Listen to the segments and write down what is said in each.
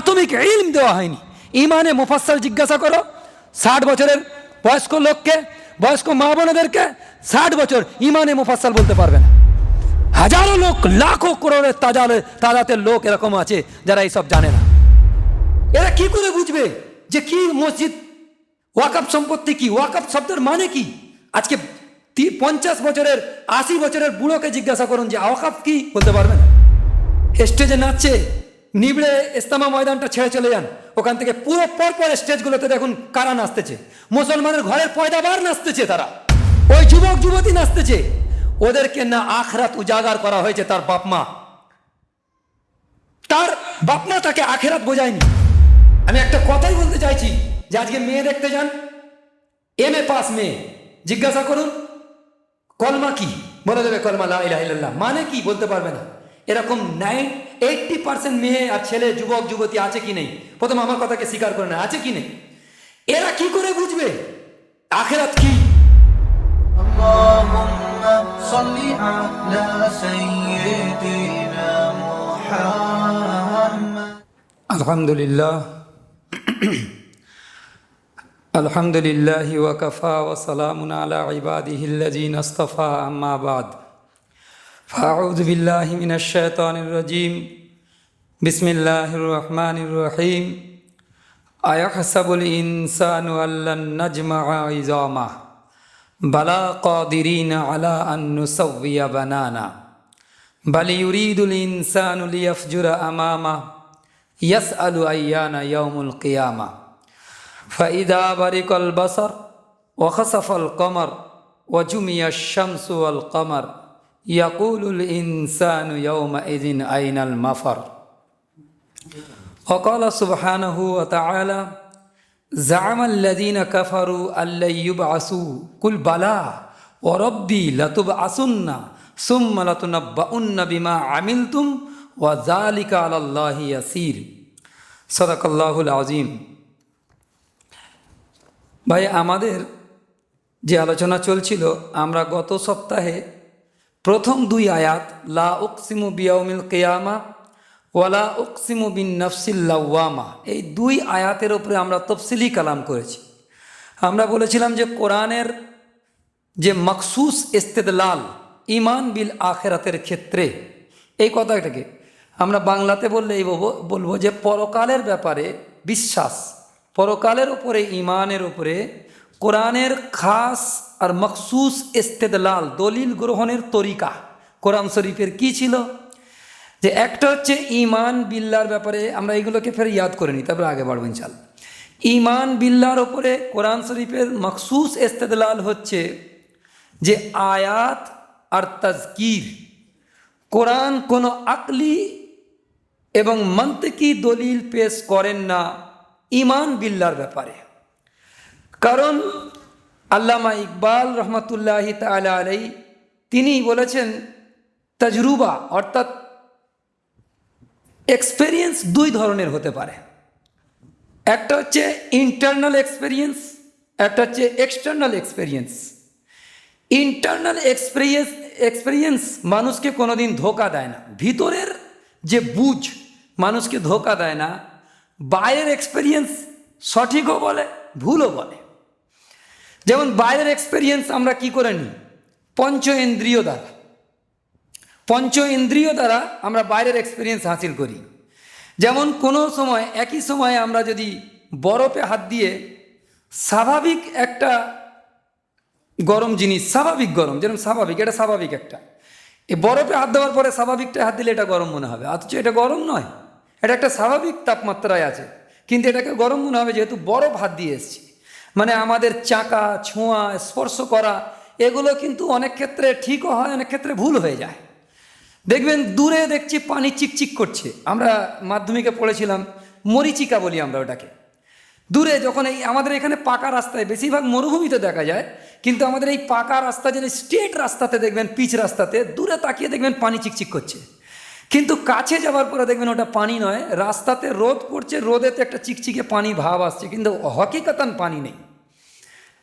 প্রাথমিক ইলম দেওয়া হয়নি। ইমানে মুফাসসাল জিজ্ঞাসা করো 60 বছরের বয়স্ক লোককে, বয়স্ক মা বোনেদেরকে, 60 বছর ইমানে মুফাসসাল বলতে পারবে না। হাজারো লোক, লাখো করোড়ের তাজাতের লোক এরকম আছে যারা এইসব জানে না। এরা কি করে বুঝবে যে কি মসজিদ, ওয়াকফ সম্পত্তি কি, ওয়াকফ শব্দের মানে কি? আজকে 50 বছরের 80 বছরের বুড়োকে জিজ্ঞাসা করুন যে ওয়াকফ কি, বলতে পারবে না। স্টেজে নাচছে, নিবড়ে ইস্তেমা ময়দানটা ছেড়ে চলে যান, ওখান থেকে পুরো পরপর স্টেজগুলোতে দেখুন কারা নাচতেছে। মুসলমানের ঘরের পয়দাবার নাচতেছে, তারা ওই যুবক যুবতী নাচতেছে। ওদেরকে না আখরাত উজাগার করা হয়েছে, তার বাপ মা তাকে আখেরাত বোঝায়নি। আমি একটা কথাই বলতে চাইছি যে আজকে মেয়ে দেখতে যান, MA পাস মেয়ে, জিজ্ঞাসা করুন কলমা কি, বলে দেবে কলমা লা ইলাহা ইল্লাল্লাহ মানে কি, বলতে পারবে না। এরকম 80% মেয়ে আর ছেলে, যুবক যুবতী আছে কি নেই? প্রথম আমার কথাকে স্বীকার করে না, আছে কি নেই? এরা কি করে বুঝবে আখেরাত কি? আল্লাহুম্মা সাল্লি আলা সাইয়্যিদিনা মুহাম্মাদ। আলহামদুলিল্লাহ আলহামদুলিল্লাহি ওয়া কাফা ওয়া সালামুন আলা ইবাদিহিল্লাযীনা ইসতাফা, আম্মা বাদ। ফাআউযু বিল্লাহি মিনাশ শাইতানির রাজীম। বিসমিল্লাহির রহমানির রহিম। আয়াহসাবুল ইনসানু আল্লান নাজমা'a ইযামা বালা কাদিরিনা আলা আন নুসাউইয়া বানানা বাল ইউরিদুল ইনসানু লিয়াফজুরা আমামা ইয়াসআলু আইয়ানা ইয়াউমুল কিয়ামা ফাইদা বারিকাল বাসার ওয়া খাসাফাল কমর ওয়া জুমিয়াশ শামসু ওয়াল কমর ইয়াকুলুল ইনসানু ইয়াউমা ইযিন আইনাল মাফার। ওয়া ক্বালা সুবহানাহু ওয়া তাআলা জা'আমাল্লাযীনা কাফারু আল্লা ইউবআসু কুল বালা ওয়া রাব্বি লাতুবআসুন্না সুম্মা লাতুনাব্বাউন্না বিমা আমিলতুম ওয়া যালিকা আলাল্লাহি ইয়াসীর। সাদাকাল্লাহুল আযীম। ভাই, আমাদের যে আলোচনা চলছিল, আমরা গত সপ্তাহে প্রথম 2 আয়াত লা উকসিমু বিয়াউমিল কিয়ামা ওয়ালা উকসিমু বিন নাফসিল লাওয়ামা, এই 2 আয়াতের উপরে আমরা তফসিলি কালাম করেছি। আমরা বলেছিলাম যে কোরআনের যে মখসুস ইস্তেদলাল ঈমান বিল আখিরাতের ক্ষেত্রে, এই কথাটাকে আমরা বাংলাতে বললেই বলবো যে পরকালের ব্যাপারে বিশ্বাস, পরকালের উপরে, ঈমানের উপরে কোরআনের খাস আর মখসুস ইস্তেদলাল, দলিল গ্রহণের তরিকা কোরআন শরীফের কি ছিল। যে একটা হচ্ছে ঈমান বিল্লাহর ব্যাপারে, আমরা এইগুলোকে ফের ইয়াদ করে নিই, তারপরে আগে বাড়বো ইনশাআল্লাহ। ঈমান বিল্লাহর ওপরে কোরআন শরীফের মখসুস ইস্তেদলাল হচ্ছে যে আয়াত আর তাজকির, কোরআন কোনো আকলি এবং মন্তিকি দলিল পেশ করেন না ঈমান বিল্লাহর ব্যাপারে। কারণ আল্লামা ইকবাল রহমতুল্লাহি তাআলা আলাইহি তিনি বলেছেন তাজরুবা অর্থাৎ এক্সপেরিয়েন্স 2 ধরনের হতে পারে। একটা হচ্ছে ইন্টারনাল এক্সপেরিয়েন্স, একটা হচ্ছে এক্সটার্নাল এক্সপেরিয়েন্স। ইন্টারনাল এক্সপেরিয়েন্স মানুষকে কোনোদিন ধোকা দেয় না, ভিতরের যে বুঝ মানুষকে ধোকা দেয় না। বাইরের এক্সপেরিয়েন্স সঠিকও বলে, ভুলও বলে। যেমন বাইরের এক্সপেরিয়েন্স আমরা কি করে নিই? পঞ্চ ইন্দ্রিয় দ্বারা আমরা বাইরের এক্সপেরিয়েন্স হাসিল করি। যেমন কোনো সময়, একই সময়ে আমরা যদি বরফে হাত দিয়ে স্বাভাবিক একটা গরম জিনিস, স্বাভাবিক গরম, যেরকম স্বাভাবিক, এটা স্বাভাবিক একটা, এই বরফে হাত দেওয়ার পরে স্বাভাবিকটা হাত দিলে এটা গরম মনে হবে, অথচ এটা গরম নয়, এটা একটা স্বাভাবিক তাপমাত্রায় আছে, কিন্তু এটাকে গরম মনে হবে যেহেতু বরফ হাত দিয়ে এসছে। মানে আমাদের চাকা, ছোঁয়া, স্পর্শ করা, এগুলো কিন্তু অনেক ক্ষেত্রে ঠিকও হয়, অনেক ক্ষেত্রে ভুল হয়ে যায়। দেখবেন দূরে দেখছি পানি চিকচিক করছে, আমরা মাধ্যমিকে পড়েছিলাম মরিচিকা বলি আমরা ওটাকে। দূরে যখন এই আমাদের এখানে পাকা রাস্তায়, বেশিরভাগ মরুভূমিতে দেখা যায়, কিন্তু আমাদের এই পাকা রাস্তা, যদি স্ট্রেট রাস্তাতে দেখবেন, পিচ রাস্তাতে দূরে তাকিয়ে দেখবেন পানি চিকচিক করছে, কিন্তু কাছে যাওয়ার পরে দেখবেন ওটা পানি নয়, রাস্তাতে রোদ পড়ছে, রোদেতে একটা চিকচিকে পানি ভাব আসছে, কিন্তু হকিকতান পানি নেই।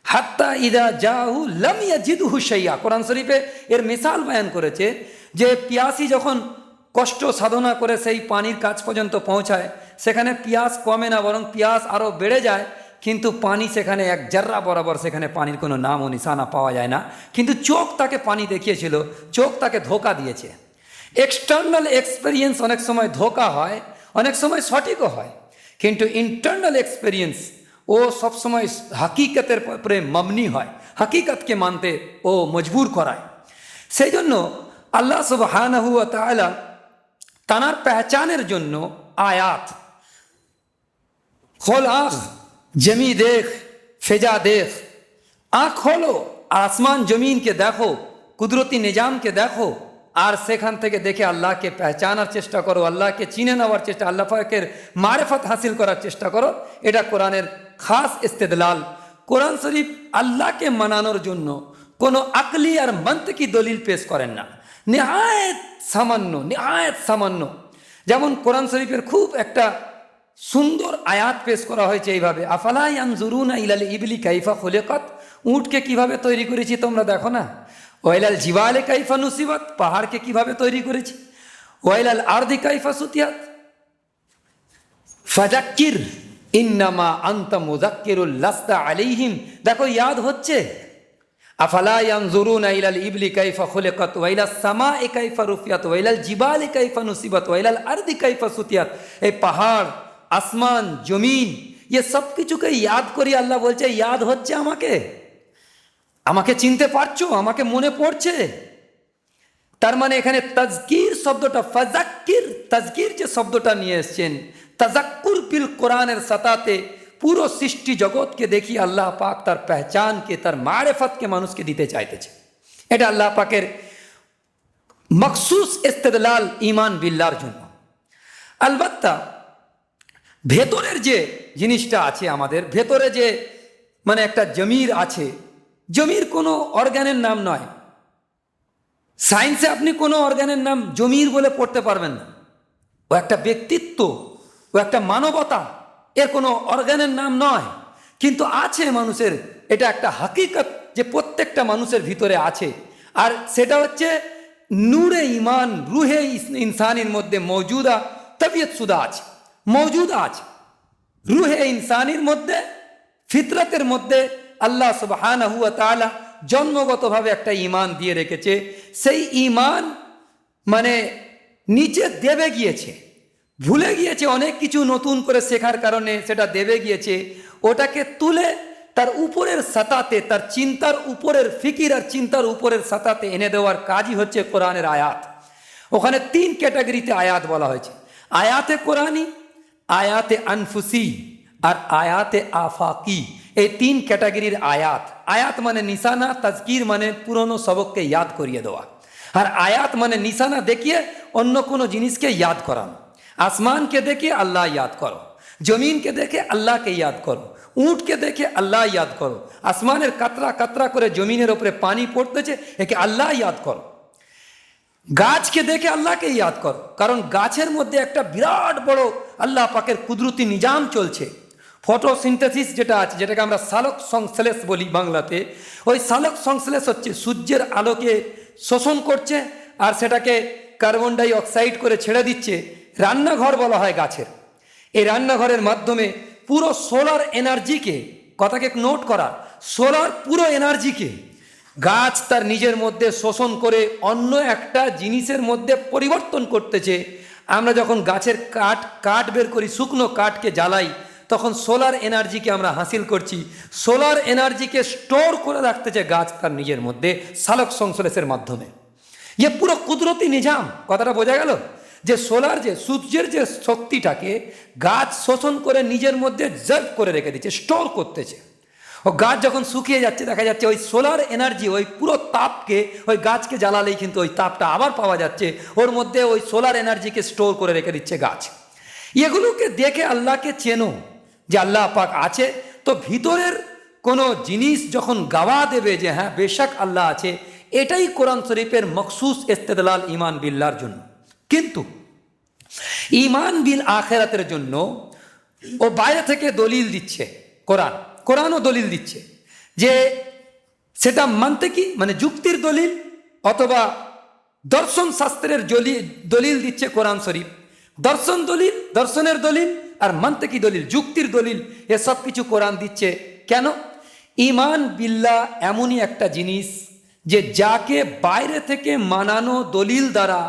হাত্তা ইদা জাহু লাম ইয়াজিদহু শাইআ, কোরআন শরীফে এর মিসাল বয়ান করেছে যে পিয়াসী যখন কষ্ট সাধনা করে সেই পানির কাছ পর্যন্ত পৌঁছায়, সেখানে পেঁয়াজ কমে না, বরং পেঁয়াজ আরও বেড়ে যায়, কিন্তু পানি সেখানে এক জাররা বরাবর সেখানে পানির কোনো নাম ও নিশানা পাওয়া যায় না। কিন্তু চোখ তাকে পানি দেখিয়েছিল, চোখ তাকে ধোঁকা দিয়েছে। এক্সটার্নাল এক্সপেরিয়েন্স অনেক সময় ধোঁকা হয়, অনেক সময় সঠিকও হয়, কিন্তু ইন্টারনাল এক্সপেরিয়েন্স ও সবসময় হাকিকতের উপরে মামনি হয়, হাকিকতকে মানতে ও মজবুর করায়। সেই জন্য আল্লাহ সুবহানাহু ওয়া তাআলা তানার পেহচানের জন্য আয়াত, খোল আঁখ জমি দেখ ফেজা দেখ, আঁখ খোলো আর আসমান জমিনকে দেখো, কুদরতি নিজামকে দেখো, আর সেখান থেকে দেখে আল্লাহকে পেহচানার চেষ্টা করো, আল্লাহকে চিনে নেওয়ার চেষ্টা, আল্লাহ পাকের মারেফত হাসিল করার চেষ্টা করো। এটা কোরআনের খাস ইস্তেদলাল। কোরআন শরীফ আল্লাহকে মানানোর জন্য কোনো আকলি আর মন্তিকি দলিল পেশ করেন না, নেহায়েত সামান্য, নেহায়েত সামান্য। যেমন কোরআন শরীফের খুব একটা সুন্দর আয়াত পেশ করা হয়েছে এইভাবে, আফালা ইয়ানজুরুনা ইলাল ইবলি কাইফা খুলিকাত, উটকে কিভাবে তৈরি করেছি তোমরা দেখো না? ওয়াইলাল জিবালে কাইফা নুসিবাত, পাহাড়কে কিভাবে তৈরি করেছি? ওয়াইলাল আরদি কাইফা সুতিয়াত। ফাযাক্কির ইন্নামা আনতা মুযাক্কিরুল লাস্তা আলাইহিম, দেখো ইয়াদ হচ্ছে। আফালা ইয়ানজুরুনা ইলাল ইবলি কাইফা খুলিকাত ওয়াইলাস সামাই কাইফা রুফিয়াত ওয়াইলাল জিবালি কাইফা নুসিবাত ওয়াইলাল আরদি কাইফা সুতিয়াত। এই পাহাড়, আসমান, জমিন, ये সব কিছুকে ইয়াদ করি। আল্লাহ বলছে ইয়াদ হচ্ছে আমাকে, আমাকে চিনতে পারছো, আমাকে মনে পড়ছে। তার মানে এখানে তাজকির শব্দটা, ফাজাক্কির, তাজকির যে শব্দটা নিয়ে এসছেন, তাজাক্কুর বিল কোরআনের সাতাতে পুরো সৃষ্টি জগৎকে দেখি আল্লাহ পাক তার পেহচানকে, তার মারেফতকে মানুষকে দিতে চাইতেছে। এটা আল্লাহ পাকের মখসুস ইস্তেদলাল ঈমান বিল্লাহর জন্য। আলবাত্তা ভেতরের যে জিনিসটা আছে, আমাদের ভেতরে যে মানে একটা জমির আছে, জমির কোনো অর্গানের নাম নয়। সায়েন্সে আপনি কোনো অর্গানের নাম জমির বলে পড়তে পারবেন না। ও একটা ব্যক্তিত্ব, ও একটা মানবতা, এর কোনো অর্গানের নাম নয়, কিন্তু আছে মানুষের। এটা একটা হাকিকত যে প্রত্যেকটা মানুষের ভিতরে আছে, আর সেটা হচ্ছে নূরে ঈমান, রুহে ইনসানের মধ্যে মৌজুদা, তবিয়ত সুদা আছে, মৌজুদা আছে রুহে ইনসানির মধ্যে, ফিতরতের মধ্যে। আল্লাহ সুবহানাহু ওয়া তাআলা জন্মগতভাবে একটা ঈমান দিয়ে রেখেছে। সেই ঈমান মানে নিচে দেবে গিয়েছে, ভুলে গিয়েছে অনেক কিছু নতুন করে শেখার কারণে, সেটা দেবে গিয়েছে। ওটাকে তুলে তার উপরের সাতাতে, তার চিন্তার উপরের ফিকির আর চিন্তার উপরের সাতাতে এনে দেওয়ার কাজই হচ্ছে কোরআনের আয়াত। ওখানে 3 ক্যাটাগরিতে আয়াত বলা হয়েছে, আয়াতে কোরআনি, আয়াতে আনফুসি আর আয়াতে আফাকি। এই 3 ক্যাটাগরির আয়াত। আয়াত মানে নিশানা, তাজকির মানে পুরনো সবককে ইয়াদ করিয়ে দেওয়া, আর আয়াত মানে নিশানা দেখিয়ে অন্য কোনো জিনিসকে ইয়াদ করানো। আসমানকে দেখে আল্লাহ ইয়াদ করো, জমিনকে দেখে আল্লাহকে ইয়াদ করো, উটকে দেখে আল্লাহ ইয়াদ করো, আসমানের কাতরা কাতরা করে জমিনের ওপরে পানি পড়তেছে, একে আল্লাহ ইয়াদ করো। গাছকে দেখে আল্লাহকে ইয়াদ করো, কারণ গাছের মধ্যে একটা বিরাট বড় আল্লাহ পাকের কুদরতি নিজাম চলছে। ফটোসিনথেসিস যেটা আছে, যেটাকে আমরা সালোক সংশ্লেষ বলি বাংলাতে, ওই সালোক সংশ্লেষ হচ্ছে সূর্যের আলোকে শোষণ করছে আর সেটাকে কার্বন ডাই অক্সাইড করে ছেড়ে দিচ্ছে। রান্নাঘর বলা হয় গাছের। এই রান্নাঘরের মাধ্যমে পুরো সোলার এনার্জিকে, কথাকে নোট করা, সোলার পুরো এনার্জিকে গাছ তার নিজের মধ্যে শোষণ করে অন্য একটা জিনিসের মধ্যে পরিবর্তন করতেছে। আমরা যখন গাছের কাঠ বের করি, শুকনো কাঠকে জ্বালাই, তখন সোলার এনার্জিকে আমরা হাসিল করছি। সোলার এনার্জিকে স্টোর করে রাখতেছে গাছ তার নিজের মধ্যে সালোক সংশ্লেষের মাধ্যমে। ইয়ে পুরো কুদরতি নিজাম। কথাটা বোঝা গেল যে সোলার, যে সূর্যের যে শক্তিটাকে গাছ শোষণ করে নিজের মধ্যে রিজার্ভ করে রেখে দিচ্ছে, স্টোর করতেছে। ও গাছ যখন শুকিয়ে যাচ্ছে, দেখা যাচ্ছে ওই সোলার এনার্জি, ওই পুরো তাপকে ওই গাছকে জ্বালালেই কিন্তু ওই তাপটা আবার পাওয়া যাচ্ছে। ওর মধ্যে ওই সোলার এনার্জিকে স্টোর করে রেখে দিচ্ছে গাছ। এগুলোকে দেখে আল্লাহকে চেনো যে আল্লাহ পাক আছে। তো ভিতরের কোনো জিনিস যখন গাওয়া দেবে যে হ্যাঁ বেশক আল্লাহ আছে, এটাই কোরআন শরীফের মখসুস ইস্তেদলাল ঈমান বিল্লাহর জন্য। কিন্তু ঈমান বিল আখিরাতের জন্য ও বাইরে থেকে দলিল দিচ্ছে। কোরআনও দলিল দিচ্ছে, যে সেটা মানতে কি মানে যুক্তির দলিল অথবা দর্শন শাস্ত্রের দলিল দিচ্ছে কোরআন শরীফ। দর্শনের দলিল আর মান্তিকি দলিল, যুক্তির দলিল, এসব কিছু কোরআন দিচ্ছে। কেন? ঈমান বিল্লাহ এমনই একটা জিনিস যে যাকে বাইরে থেকে মানানো দলিল দ্বারা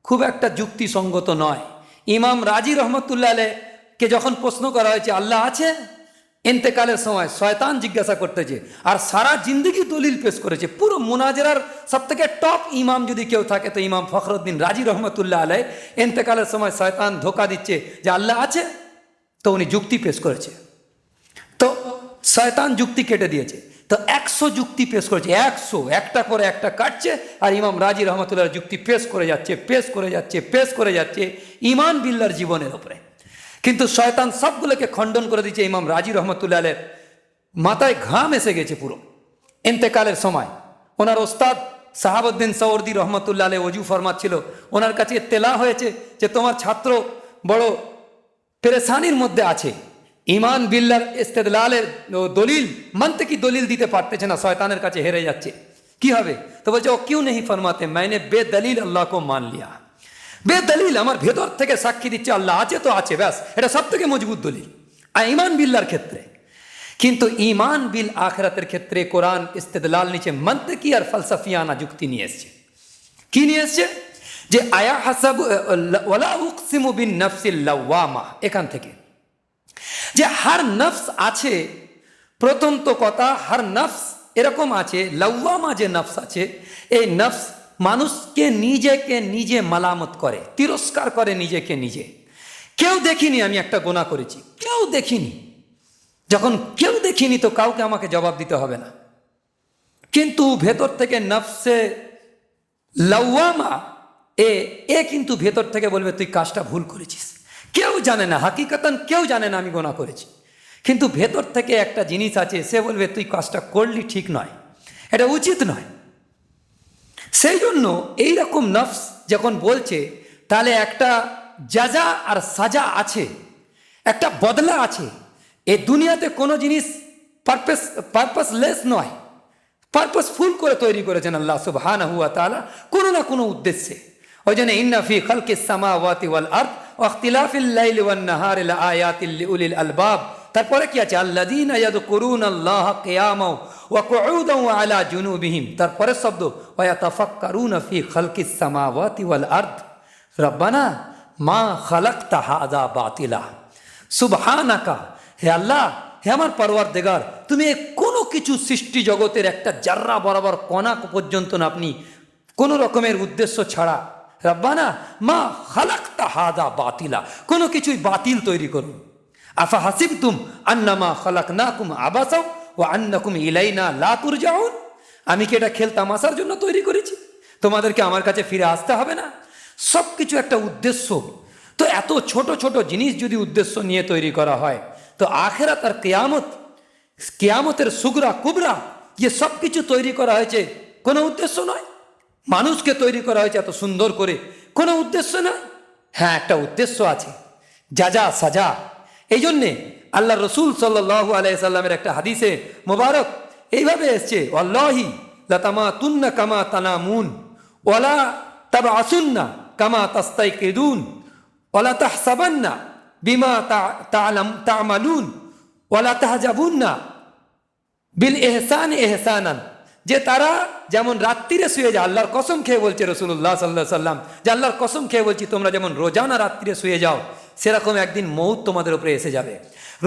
খুব একটা যুক্তিসঙ্গত নয়। ইমাম রাজি রহমতুল্লাহ আলাইকে যখন প্রশ্ন করা হয়েছে আল্লাহ আছে, ইন্তেকালের সময় শয়তান জিজ্ঞাসা করতেছে, আর সারা জিন্দগি দলিল পেশ করেছে। পুরো মুনাজেরার সব থেকে টপ ইমাম যদি কেউ থাকে তো ইমাম ফখরুদ্দিন রাজি রহমতুল্লাহ আলাই। ইন্তেকালের সময় শয়তান ধোকা দিচ্ছে যে আল্লাহ আছে, তো উনি যুক্তি পেশ করেছে, তো শয়তান যুক্তি কেটে দিয়েছে। তো 100 যুক্তি পেশ করেছে, 100, একটা করে একটা কাটছে, আর ইমাম রাজি রহমতুল্লাহ যুক্তি পেশ করে যাচ্ছে, পেশ করে যাচ্ছে, পেশ করে যাচ্ছে ঈমান বিল্লাহর জীবনের উপরে। কিন্তু শয়তান সবগুলোকে খণ্ডন করে দিচ্ছে। ইমাম রাজি রহমতুল্লাহ আলাইহির মাথায় ঘাম এসে গেছে পুরো ইন্তেকালের সময়। ওনার ওস্তাদ সাহাবউদ্দিন সওরদি রহমতুল্লাহ আলাইহি ওযু ফরমাচ্ছিল, ওনার কাছে তেলা হয়েছে যে তোমার ছাত্র বড় পেরেশানির মধ্যে আছে, ঈমান বিল্লাহর ইস্তেদলালের দলিল, মান্তিকি দলিল দিতে পারতেছে না, শয়তানের কাছে হেরে যাচ্ছে, কি হবে? তো বলছে ও কিউ নেই ফরমাতে मैंने বেদলিল আল্লাহ কো মান লিয়া। বেদলিল আমার ভেতর থেকে সাক্ষী দিচ্ছে আল্লাহ আছে তো আছে, ব্যাস, এটা সব থেকে মজবুত দলিল আর ঈমান বিল্লাহর ক্ষেত্রে। কিন্তু ঈমান বিল আখিরাতের ক্ষেত্রে কোরআন ইস্তেদলাল নিচে মান্তিকি আর ফলসফিয়ানা যুক্তি নিয়ে এসছে। কি নিয়ে এসছে? যে আয়া হাসাব ওয়ালা উকসিমু বিন নাফসিল লাওয়ামা, এখান থেকে যে হার নফস আছে। প্রথম তো কথা, হার নফস এরকম আছে, লাওয়ামা যে নফস আছে, এই নফস মানুষকে নিজেকে নিজে মালামত করে, তিরস্কার করে নিজেকে নিজে। কেউ দেখিনি আমি একটা গুনাহ করেছি, কেউ দেখিনি। যখন কেউ দেখিনি তো কাউকে আমাকে জবাব দিতে হবে না। কিন্তু ভেতর থেকে নফসে লাওয়ামা এ কিন্তু ভেতর থেকে বলবে তুই কাজটা ভুল করেছিস। কেউ জানে না, হাকিকতান কেউ জানে না আমি গুনাহ করেছি, কিন্তু ভেতর থেকে একটা জিনিস আছে, সে বলবে তুই কাজটা করলি ঠিক নয়, এটা উচিত নয়। সেই জন্য এইরকম নফস যখন বলছে, তাহলে একটা জাজা আর সাজা আছে, একটা বদলা আছে। এই দুনিয়াতে কোনো জিনিস পারপাসলেস নয়, পারপাসফুল করে তৈরি করেছেন আল্লাহ সুবহানাহু ওয়া তাআলা কোনো না কোনো উদ্দেশ্যে। ওই জন্য ইন্না ফি খালকিস সামাওয়াতি ওয়াল আরদ ওয়া ইখতিলাফিল লাইলি ওয়ান নাহারি লাআয়াতিল লিউলিল আলবাব। তারপরে কি আছে? আল্লাযীনা ইয়াযকুরুনাল্লাহা কিয়ামান ওয়া কুউদান ওয়া আলা জুনুবিহিম। তারপরে শব্দ ওয়া ইয়াতাফাক্কারুনা ফি খালকিস সামাওয়াতি ওয়াল আরদ রব্বানা মা খালাকতা হাযা বাতিলা সুবহানাকা। হে আল্লাহ, হে আমার পরওয়ারদিগার, তুমি কোনো কিছু সৃষ্টি জগতের একটা জাররা বরাবর কণা পর্যন্ত না আপনি কোনো রকমের উদ্দেশ্য ছাড়া, রব্বানা মা খালাকতা হাযা বাতিলা, কোনো কিছুই বাতিল তৈরি করুন। আফা হাসিবতুম আন্নামা খালাকনাকুম আবাসা ওয়া আন্নাকুম ইলাইনা লা তুরজাউন। আমি কি এটা খেল তামাশার জন্য তৈরি করেছি? তোমাদেরকে আমার কাছে ফিরে আসতে হবে না? সব কিছু একটা উদ্দেশ্য। তো এত ছোট ছোট জিনিস যদি উদ্দেশ্য নিয়ে তৈরি করা হয়, তো আখিরাত আর কিয়ামত, কিয়ামতের সুগরা কুবরা, যে সব কিছু তৈরি করা হয়েছে কোনো উদ্দেশ্য নয়। মানুষকে তৈরি করা হয়েছে এত সুন্দর করে, কোনো উদ্দেশ্য নয়। হ্যাঁ, একটা উদ্দেশ্য আছে, জাজা সাজা। এই জন্যে আল্লাহ রসুল সাল্লাল্লাহু আলাইহি সাল্লামের একটা হাদিসে মোবারক এইভাবে এসছে, ওয়াল্লাহি লাতামাতুন্না কামা তানামুন ওয়ালা তাবআসুন্না কামা তাস্তাইকিদুন ওয়ালা তাহসাবান্না বিমা তা'মালুন ওয়ালা তাহজাবুন্না বিল ইহসান ইহসানান। যে তারা যেমন রাত্রিরে শুয়ে যায়, আল্লাহর কসম খেয়ে বলছে রাসূলুল্লাহ সাল্লাল্লাহু আলাইহি সাল্লাম, যে আল্লাহর কসম খেয়ে বলছি তোমরা যেমন রোজানা রাত্রিরে শুয়ে যাও, সেরকম একদিন মউত তোমাদের উপরে এসে যাবে।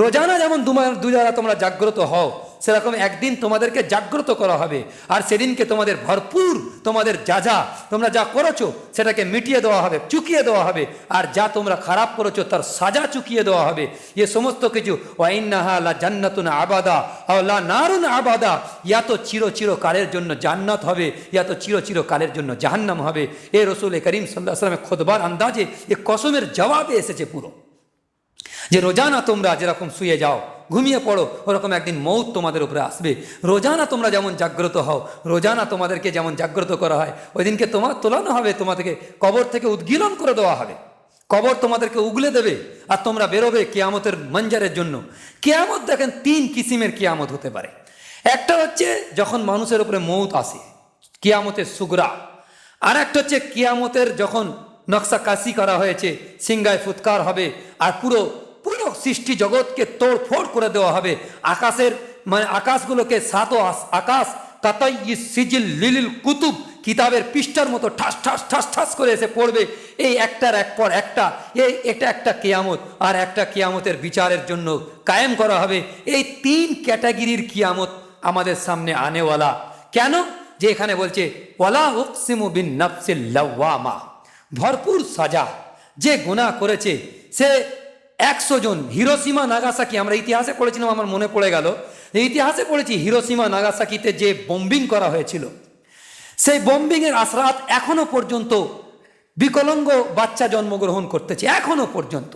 রোজানা যেমন দুবেলা তোমরা জাগ্রত হও, সেরকম একদিন তোমাদেরকে জাগ্রত করা হবে। আর সেদিনকে তোমাদের ভরপুর তোমাদের যা তোমরা যা করেছো সেটাকে মিটিয়ে দেওয়া হবে, চুকিয়ে দেওয়া হবে। আর যা তোমরা খারাপ করেছো তার সাজা চুকিয়ে দেওয়া হবে। এ সমস্ত কিছু ওয়া ইন্নাহা লা জান্নাতুন আবাদা আও লা নারুন আবাদা, ইয়া তো চিরকালের জন্য জান্নাত হবে, ইয়া তো চিরকালের জন্য জাহান্নাম হবে। এ রসুল করিম সাল্লাল্লাহু আলাইহি ওয়াসাল্লামের খুতবার আন্দাজে এ কসমের জবাবে এসেছে পুরো, যে রোজানা তোমরা যেরকম শুয়ে যাও, ঘুমিয়ে পড়ো, ওরকম একদিন মউত তোমাদের উপরে আসবে। রোজানা তোমরা যেমন জাগ্রত হও, রোজানা তোমাদেরকে যেমন জাগ্রত করা হয়, ওই দিনকে তোমার তোলানো হবে, তোমাদেরকে কবর থেকে উদ্গীলন করে দেওয়া হবে, কবর তোমাদেরকে উগলে দেবে, আর তোমরা বেরোবে কিয়ামতের মঞ্জারের জন্য। কিয়ামত দেখেন 3 কিসিমের কিয়ামত হতে পারে। একটা হচ্ছে যখন মানুষের উপরে মউত আসে, কিয়ামতের সুগরা। আর একটা হচ্ছে কিয়ামতের যখন নকশা কাশি করা হয়েছে, সিংগায় ফুৎকার হবে, আর পুরো সৃষ্টি জগৎকে তোড়ফোড় করে দেওয়া হবে। আকাশের মানে আকাশগুলোকে সাত আকাশ তাতাই সিজিল লিলিল কুতুব কিতাবের পৃষ্ঠার মতো ঠাস ঠাস ঠাস ঠাস করে এসে পড়বে। এই একটার এক পর একটা, এটা একটা কিয়ামত, আর একটা কিয়ামতের বিচারের জন্য কায়েম করা হবে। এই তিন ক্যাটাগরির কিয়ামত আমাদের সামনে আনেওয়ালা। কেন? যে এখানে বলছে ওয়ালা উকসিমু বিন নাফসিল লাওয়ামা, ভরপুর সাজা। যে গুনাহ করেছে সে 100 জন, হিরোশিমা নাগাসাকি আমরা ইতিহাসে পড়েছিলাম, আমার মনে পড়ে গেল, ইতিহাসে পড়েছি হিরোশিমা নাগাসাকিতে যে বোম্বিং করা হয়েছিল, সেই বোম্বিংয়ের আসরাত এখনো পর্যন্ত বিকলাঙ্গ বাচ্চা জন্মগ্রহণ করতেছে এখনো পর্যন্ত।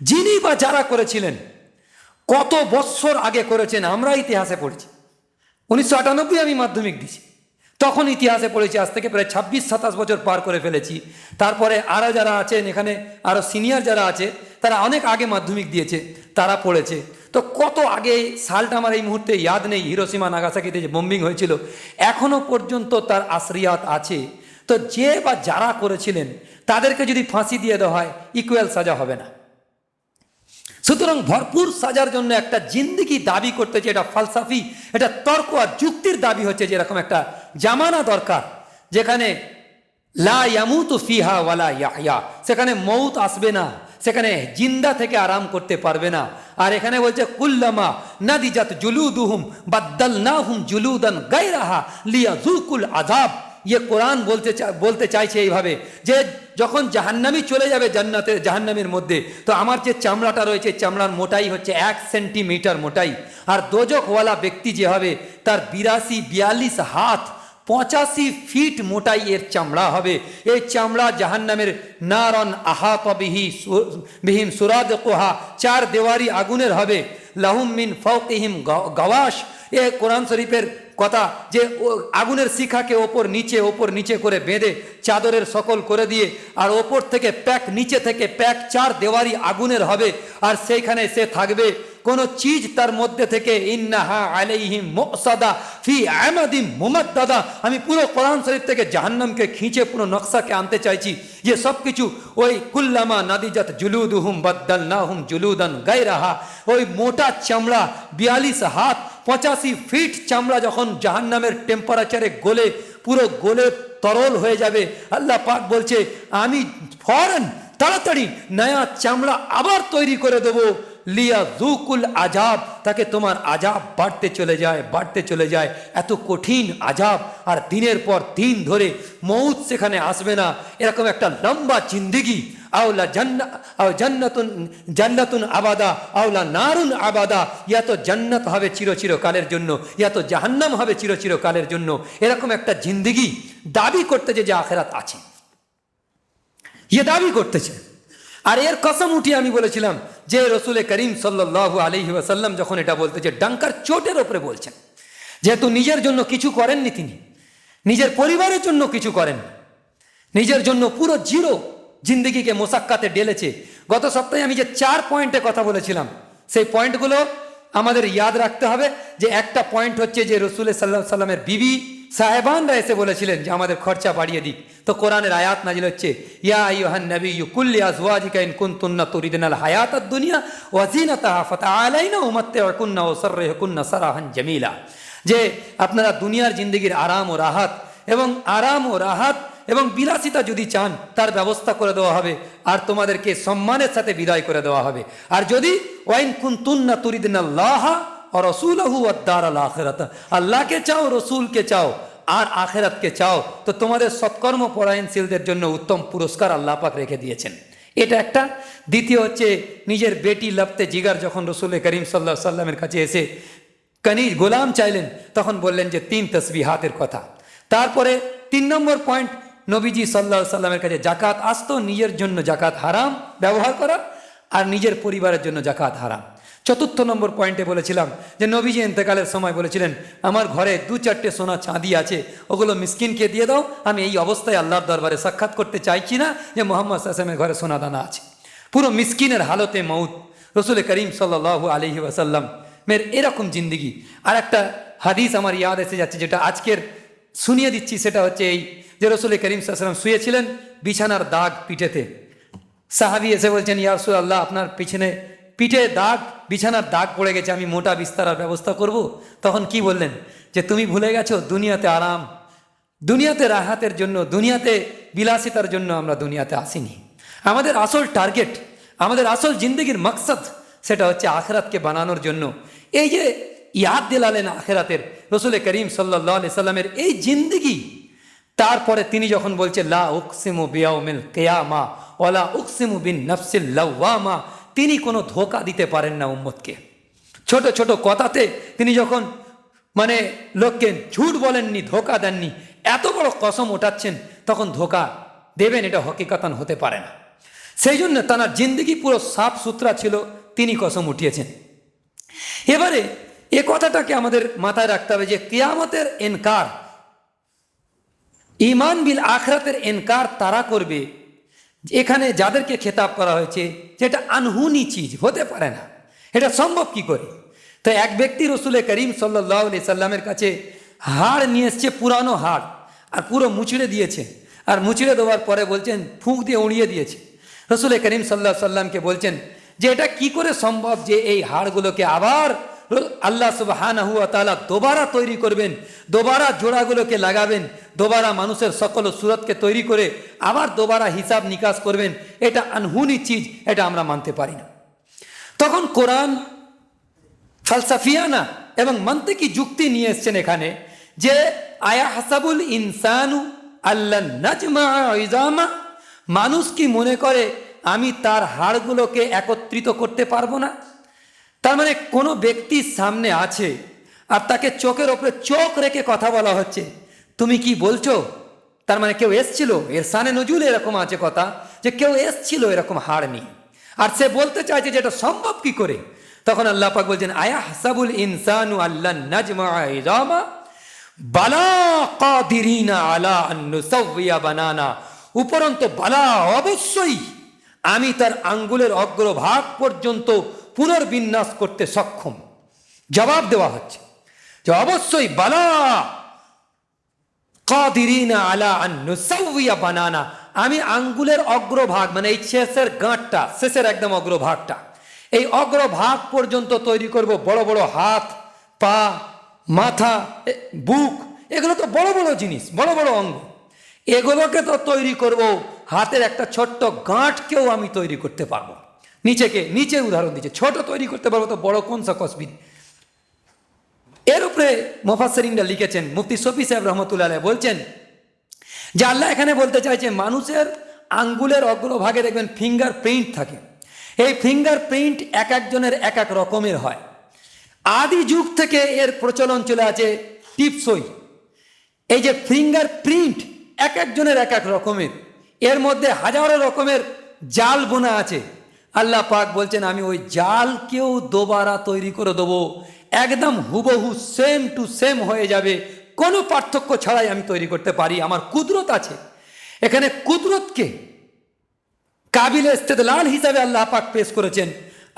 যিনি বা যারা করেছিলেন কত বৎসর আগে করেছেন আমরা ইতিহাসে পড়েছি। 1998 আমি মাধ্যমিক দিয়েছি, তখন ইতিহাসে পড়েছি। আজ থেকে প্রায় 26-27 বছর পার করে ফেলেছি। তারপরে আরও যারা আছেন এখানে, আরও সিনিয়র যারা আছে তারা অনেক আগে মাধ্যমিক দিয়েছে, তারা পড়েছে। তো কত আগে সালটা আমার এই মুহূর্তে ইয়াদ নেই, হিরোশিমা নাগাসাকিতে যে বোম্বিং হয়েছিল এখনো পর্যন্ত তার আসরিয়াত আছে। তো যে বা যারা করেছিলেন তাদেরকে যদি ফাঁসি দিয়ে দেওয়া হয় ইকুয়াল সাজা হবে না। সুতরাং ভরপুর সাজার জন্য একটা জিন্দেগি দাবি করতেছে, এটা ফালসাফি, এটা তর্ক আর যুক্তির দাবি হচ্ছে যে এরকম একটা জামানা দরকার যেখানে লা ইয়ামুতু ফিহা ওয়ালা ইয়াহইয়া, সেখানে মৌত আসবে না, সেখানে জিন্দা থেকে আরাম করতে পারবে না। আর এখানে বলছে কুল্লামা নাদিজাত জুলুদুহুম বাদদালনাহুম জুলুদান গায়রাহা লিয়াযুকুল আযাব। ইয়ে কোরআন বলতে চাইছে এইভাবে যে যখন জাহান্নামী চলে যাবে জান্নাতে, জাহান্নামের মধ্যে, তো আমার যে চামড়াটা রয়েছে চামড়ার মোটাই হচ্ছে 1 সেন্টিমিটার মোটাই। আর দোজখওয়ালা ব্যক্তি যে হবে তার 42 হাত 85 ফিট মোটাই এর চামড়া হবে। এই চামড়া জাহান্নামের নারন আহাত বিহিম সুরাদকুহা, 4 দেওয়ারি আগুনের হবে। লাহুম মিন ফাওকিহিম গাওয়াশ, এ কোরআন শরীফের কথা যে আগুনের শিখাকে ওপর নিচে করে বেঁধে চাদরের সকল করে দিয়ে, আর ওপর থেকে প্যাক, নিচে থেকে প্যাক 4 দেওয়ারি আগুনের হবে। আর সেইখানে সে থাকবে, কোন চিজ তার মধ্যে থেকে ইন্নাহা আলাইহিম মুসাদা ফি আমাদিম মুমাদ্দাদা। আমি পুরো কোরআন শরীফ থেকে জাহান্নামকে খিঁচে পুরো নকশাকে আনতে চাইছি যে সব কিছু ওই কুল্লামা নাদিজাত জুলুদুহুম বাদদালনাহুম জুলুদান গায়রাহা, ওই মোটা চামড়া 42 হাত 85 ফিট চামড়া যখন জাহান্নামের টেম্পারেচারে গলে পুরো গলে তরল হয়ে যাবে, আল্লাহ পাক বলছে আমি ফৌরন তাড়াতাড়ি নয়া চামড়া আবার তৈরি করে দেবো। লিয়া যুকুল আজাব, তাকে তোমার আজাব বাড়তে চলে যায়। এত কঠিন আজাব, আর দিনের পর দিন ধরে মৌত সেখানে আসবে না। এরকম একটা লম্বা জিন্দেগি, আওলা জান্নাতুন আবাদা আওলা নারুন আবাদা, ইয়া তো জান্নাত হবে চিরকালের জন্য, ইয়া তো জাহান্নাম হবে চিরকালের জন্য। এরকম একটা জিন্দেগি দাবি করতেছে যে আখেরাত আছে, ইয়ে দাবি করতেছে। আর এর কসম উঠিয়ে আমি বলেছিলাম যে রসুল করিম সাল্লাল্লাহু আলাইহি ওয়াসাল্লাম যখন এটা বলতেছে ডাঙ্কার চোটের ওপরে বলছেন, যেহেতু নিজের জন্য কিছু করেননি, তিনি নিজের পরিবারের জন্য কিছু করেন, নিজের জন্য পুরো জিরো জিন্দেগিকে মোসাক্কাতে ঢেলেছে। গত সপ্তাহে আমি যে 4 পয়েন্টে কথা বলেছিলাম সেই পয়েন্টগুলো আমাদের ইয়াদ রাখতে হবে। যে একটা পয়েন্ট হচ্ছে যে রসুল সাল্লাল্লাহু আলাইহি সাল্লামের বিবি সাহেবানরা এসে বলেছিলেন যে আমাদের খরচা বাড়িয়ে দিক, তো কোরআনের আয়াত নাজিল হচ্ছে ইয়া আইয়ুহান নাবিয়্যু কুল্লি আজওয়াজিকা ইন কুনতুন্না তুরিদনাল হায়াতাদ দুনিয়া ওয়া যিনাতাহা ফাতাআলাইনা উমাত্তিউকুন্না ওয়া সাররিহুকুন্না সারাহান জামিলা, যে আপনারা দুনিয়ার জিন্দেগির আরাম ও রাহাত এবং বিলাসিতা যদি চান তার ব্যবস্থা করে দেওয়া হবে, আর তোমাদেরকে সম্মানের সাথে বিদায় করে দেওয়া হবে। আর যদি ওয়াইন কুনতুন্না তুরিদনাল্লাহা ওয়া রাসূলাহু ওয়াদ দারাল আখিরাতা, আল্লাহকে চাও, রসুলকে চাও, আর আখেরাতকে চাও, তো তোমাদের সৎকর্ম পরায়ণশীলদের জন্য উত্তম পুরস্কার আল্লাহ পাক রেখে দিয়েছেন। এটা একটা। দ্বিতীয় হচ্ছে নিজের বেটি লফতে জিগার যখন রসুল করিম সাল্লাল্লাহু আলাইহি সাল্লামের কাছে এসে কানিজ গোলাম চাইলেন তখন বললেন যে 3 তসবিহাতের কথা। তারপরে 3 নম্বর পয়েন্ট, নবীজি সাল্লাল্লাহু আলাইহি সাল্লামের কাছে জাকাত আসতো, নিজের জন্য জাকাত হারাম ব্যবহার করা, আর নিজের পরিবারের জন্য জাকাত হারাম। 4 নম্বর পয়েন্টে বলেছিলাম যে নবীজি ইন্তেকালের সময় বলেছিলেন আমার ঘরে 2-4টে সোনা চাঁদি আছে, ওগুলো মিসকিনকে দিয়ে দাও, আমি এই অবস্থায় আল্লাহর দরবারে সাক্ষাৎ করতে চাইছি না যে মোহাম্মদ সাল্লাল্লাহু আলাইহি ওয়াসাল্লামের ঘরে সোনা দানা আছে। পুরো মিসকিনের হালতে মউত রসুল করিম সাল্লাল্লাহু আলাইহি ওয়াসাল্লাম মের এরকম জিন্দেগি। আর একটা হাদিস আমার ইয়াদ এসে যাচ্ছে যেটা আজকের শুনিয়ে দিচ্ছি, সেটা হচ্ছে এই যে রসুল করিম সাল্লাল্লাহু আলাইহি ওয়াসাল্লাম শুয়েছিলেন, বিছানার দাগ পিঠেতে, সাহাবী এসে বলছেন ইয়া রাসূলুল্লাহ আপনার পিছনে পিঠে দাগ, বিছানার দাগ পড়ে গেছে, আমি মোটা বিস্তারার ব্যবস্থা করব। তখন কি বললেন? যে তুমি ভুলে গেছো দুনিয়াতে আরাম, দুনিয়াতে রাহাতের জন্য, দুনিয়াতে বিলাসিতার জন্য আমরা দুনিয়াতে আসিনি। আমাদের আসল টার্গেট, আমাদের আসল জিন্দগির মকসদ, সেটা হচ্ছে আখেরাতকে বানানোর জন্য। এই যে ইয়াদ দিলালেন আখেরাতের, রসুল করিম সাল্লাল্লাহু আলাইহি সাল্লামের এই জিন্দগি। তারপরে তিনি যখন বলছে লা উকসিমু বিয়াউমিল কিয়ামা ওয়ালা উকসিমু বিন নাফসিল লাওয়ামা, তিনি কোনো ধোঁকা দিতে পারেন না উম্মতকে। ছোট ছোট কথাতে তিনি যখন মানে লোককে ঝুট বলেননি, ধোঁকা দেননি, এত বড় কসম ওঠাচ্ছেন, তখন ধোঁকা দেবেন এটা হকিকতান হতে পারে না। সেই জন্য তার জিন্দগি পুরো সাফ সুতরা ছিল, তিনি কসম উঠিয়েছেন। এবারে এ কথাটাকে আমাদের মাথায় রাখতে হবে যে কিয়ামতের ইনকার, ঈমান বিল আখরাতের ইনকার তারা করবে এখানে যাদেরকে খেতাব করা হয়েছে, যেটা আনহুনি চিজ হতে পারে না, এটা সম্ভব কি করে? তো এক ব্যক্তি রসুল করিম সাল্লাল্লাহু আলাইহি সাল্লামের কাছে হাড় নিয়ে এসছে, পুরানো হাড়, আর পুরো মুচড়ে দিয়েছে, আর মুচড়ে দেওয়ার পরে বলছেন ফুঁক দিয়ে উড়িয়ে দিয়েছে। রসুল করিম সাল্লাল্লাহু আলাইহি সাল্লামকে বলছেন যে এটা কি করে সম্ভব যে এই হাড়গুলোকে আবার আল্লাহ সুবহানাহু ওয়া তাআলা দোবারা তৈরি করবেন, দোবারা জোড়াগুলোকে লাগাবেন, দোবারা মানুষের সকল সুরতকে তৈরি করে আবার দোবারা হিসাব নিকাশ করবেন, এটা আনহুনি চিজ, এটা আমরা মানতে পারি না। তখন কোরআন ফালসাফিয়ানা এবং মান্তিকি যুক্তি নিয়ে এসছেন এখানে যে আয়া হাসাবুল ইনসানু আল্লাহ নাজমা ইজামা, মানুষ কি মনে করে আমি তার হাড়গুলোকে একত্রিত করতে পারবো না? তার মানে কোনো ব্যক্তির সামনে আছে আর তাকে চোখের ওপরে চোখ রেখে কথা বলা হচ্ছে, তুমি কি বলছো? তার মানে কেউ এসছিল, এর সানে নজুল এরকম আছে কথা যে কেউ এসছিল এরকম হাড় নিয়ে, আর সে বলতে চাইছে যে এটা সম্ভব কি করে। তখন আল্লাহ পাক বলছেন আয়া হাসাবুল ইনসানু আল্লাহ নাজমা ইজামা বালা কাদিরিনা আলা আন নুসাউইয়া বানানা, উপরন্ত বালা অবশ্যই আমি তার আঙ্গুলের অগ্রভাগ পর্যন্ত পুনর্বিন্যাস করতে সক্ষম। জবাব দেওয়া হচ্ছে যে অবশ্যই বালা কাদিরিনা আলা আন নুসাউইয়া বানানা, আমি আঙ্গুলের অগ্রভাগ মানে এই শেষের গাঁটটা, শেষের একদম অগ্রভাগটা, এই অগ্রভাগ পর্যন্ত তৈরি করব বড় বড় হাত, পা, মাথা, বুক, এগুলো তো বড় বড় জিনিস, বড় বড় অঙ্গ, এগুলোকে তো তৈরি করব, হাতের একটা ছোট্ট গাঁটকেও আমি তৈরি করতে পারবো। নিচে উদাহরণ দিচ্ছে, ছোট তৈরি করতে পারবো তো বড় কোন সা কসবিন। এর উপরে মুফাসসিরিনরা লিখেছেন, মুফতি শফি সাহেব রহমতুল্লাহ আলাইহি বলছেন যে আল্লাহ এখানে বলতে চাইছে মানুষের আঙ্গুলের অগ্রভাগে দেখবেন ফিঙ্গার প্রিন্ট থাকে, এই ফিঙ্গার প্রিন্ট এক একজনের এক এক রকমের হয়। আদি যুগ থেকে এর প্রচলন চলে আছে টিপসই, এই যে ফিঙ্গার প্রিন্ট এক একজনের এক এক রকমের, এর মধ্যে হাজারো রকমের জাল বোনা আছে। আল্লাহ পাক বলছেন আমি ওই জালকেও দোবারা তৈরি করে দেবো, একদম হুবহু সেম টু সেম হয়ে যাবে, কোনো পার্থক্য ছাড়াই আমি তৈরি করতে পারি, আমার কুদরত আছে। এখানে কুদরতকে কাবিলে ইস্তেদলাল হিসাবে আল্লাহ পাক পেশ করেছেন।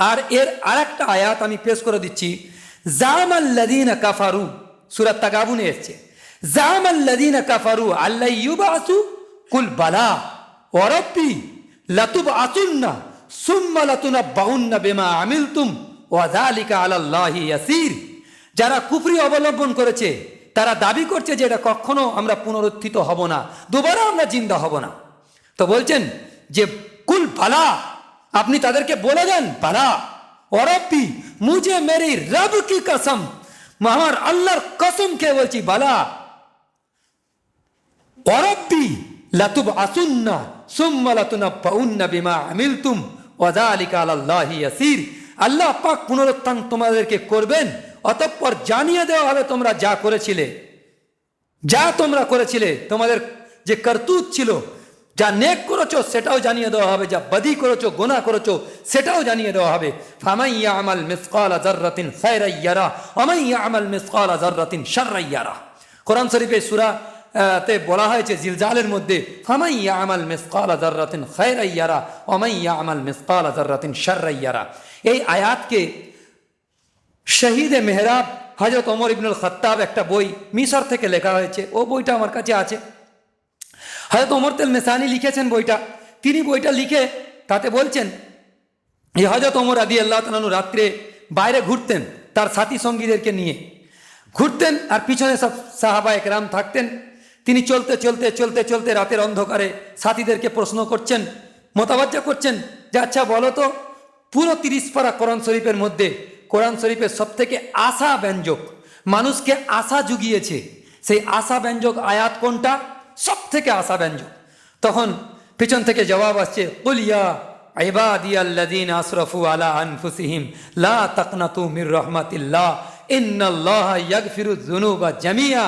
আর এর আরেকটা আয়াত আমি পেশ করে দিচ্ছি, জামাল্লাযীনা কাফারু, সূরা তাগাবুনে এসেছে, জামাল্লাযীনা কাফারু আল্লা ইউবাসু কুল বালা ওয়া রাব্বি লাতুবআতুন্না সুম্মা লাতুনাব্বাউন্না বিমা আমিলতুম ওয়া যালিকা আলাল্লাহি ইয়াসির। যারা কুফরি অবলম্বন করেছে তারা দাবি করছে যে এটা কখনো আমরা পুনরুত্থিত হব না, দুবারা আমরা জিন্দা হব না। তো বলছেন যে কুল বালা, আপনি তাদেরকে বলে দেন বালা ওয়া রাব্বি, মুঝে মেরি রব কি কসম, আমার আল্লাহর কসম খেয়ে বলছি বালা ওয়া রাব্বি লাতুবআতুন্না সুম্মা লাতুনাব্বাউন্না বিমা আমিলতুম ওয়া যালিকা আলাল্লাহি ইয়াসির। আল্লাহ পাক পুনরুত্থান তোমাদেরকে করবেন, অতঃপর জানিয়ে দেওয়া হবে তোমরা যা করেছিলে, তোমাদের যে করতুত ছিল, যা নেক করেছো সেটাও জানিয়ে দেওয়া হবে, যা বদি করেছো গুনাহ করেছো সেটাও জানিয়ে দেওয়া হবে। ফামান ইয়ামাল মিসকালা যাররাতিন খায়রান ইয়ারা ওয়া মান ইয়ামাল মিসকালা যাররাতিন শাররান ইয়ারা। কোরআন শরীফে সূরা তে বলা হয়েছে জিলজালের মধ্যে ফামান ইয়ামাল মিসকালা যাররাতিন খায়রান ইয়ারা ওয়া মান ইয়ামাল মিসকালা যাররাতিন শাররান ইয়ারা। এই আয়াতকে শহীদে মেহরাব হযরত ওমর ইবনুল খাত্তাব, একটা বই মিশর থেকে লেখা হয়েছে, ও বইটা আমার কাছে আছে, হযরত ওমর তেল মেসানি লিখেছেন বইটা। তিনি বইটা লিখে তাতে বলছেন এই হযরত ওমর রাদিয়াল্লাহু তাআলা আনহু রাত্রে বাইরে ঘুরতেন তার সাথী সঙ্গীদেরকে নিয়ে ঘুরতেন, আর পিছনে সব সাহাবা একরাম থাকতেন। তিনি চলতে চলতে চলতে চলতে রাতের অন্ধকারে সাথীদেরকে প্রশ্ন করছেন, মোতাবাজ্জা করছেন যে আচ্ছা বলো তো, পুরো 30 পারা কোরআন শরীফের মধ্যে কোরআন শরীফের সবথেকে আশা ব্যঞ্জক, মানুষকে আশা জুগিয়েছে, সেই আশা ব্যঞ্জক আয়াত কোনটা? সব থেকে আশা ব্যঞ্জক। তখন পিছন থেকে জবাব আসছে, কুল ইয়া ইবাদিয়াল্লাযীনা আসরাফু আলা আনফুসিহিম লা তাকনাতু মির রাহমাতিল্লাহ ইন্নাল্লাহা ইয়াগফিরুয যুনুবা জামিয়া।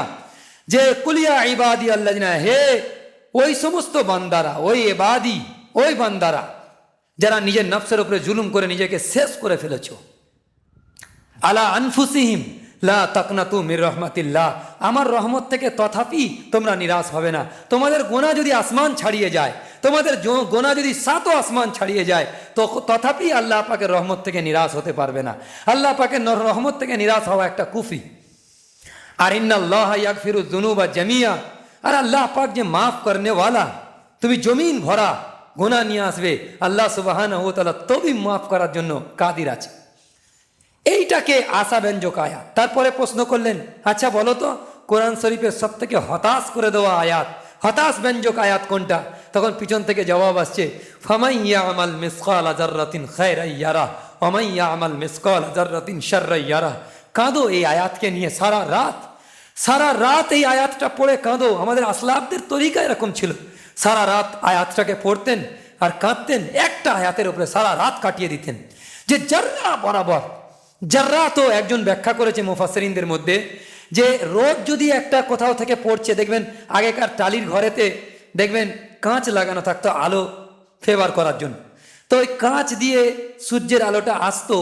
যে কুল ইয়া ইবাদিয়াল্লাযীনা, হে ওই সমস্ত বান্দারা, ওই ইবাদি, ওই বান্দারা যারা নিজের নফসের উপরে জুলুম করে নিজেকে শেষ করে ফেলেছো, আলা আনফুসিহিম লা তাকনাতু মির রাহমাতিল্লাহ, আমার রহমত থেকে তথাপি তোমরা নিরাশ হবে না। তোমাদের গোনা যদি আসমান ছাড়িয়ে যায়, তোমাদের গোনা যদি 7 আসমান ছাড়িয়ে যায়, তো তথাপি আল্লাহ পাকের রহমত থেকে নিরাশ হতে পারবে না। আল্লাহ পাকের রহমত থেকে নিরাশ হওয়া একটা কুফরি। আর ইন্নাল্লাহা ইয়াগফিরুয যুনুবা জামিয়া, আর আল্লাহ পাক যে মাফ করনে ওয়ালা, তুমি জমিন ভরা গোনা নিয়ে আসবে, আল্লাহ সুবহানাহু ওয়া তাআলা তবে মাফ করার জন্য কাদির আছে। এইটাকে আশাব্যঞ্জক আয়াত। তারপরে প্রশ্ন করলেন, আচ্ছা বলো তো, কোরআন শরীফের সব থেকে হতাশ করে দেওয়া আয়াত, হতাশ ব্যঞ্জক আয়াত কোনটা? তখন পিছন থেকে জবাব আসছে, ফামান ইয়ামাল মিসকালা যাররাতিন খায়রান ইয়ারা ওয়া মান ইয়ামাল মিসকালা যাররাতিন শাররান ইয়ারা। কাঁদো এই আয়াতকে নিয়ে সারা রাত, সারা রাত এই আয়াতটা পড়ে কাঁদো। আমাদের আসলাফদের তরিকা এরকম ছিল, সারা রাত আয়াতটাকে পড়তেন আর কাঁদতেন, একটা আয়াতের উপরে সারা রাত কাটিয়ে দিতেন। যে জাররা বরাবর, জাররা তো একজন ব্যাখ্যা করেছে মুফাসসিরিনদের মধ্যে, যে রোজ যদি একটা কোথাও থেকে পড়ছে, দেখবেন আগেকার টালির ঘরেতে দেখবেন কাঁচ লাগানো থাকতো আলো ফেভার করার জন্য, তো ওই কাঁচ দিয়ে সূর্যের আলোটা আসতো,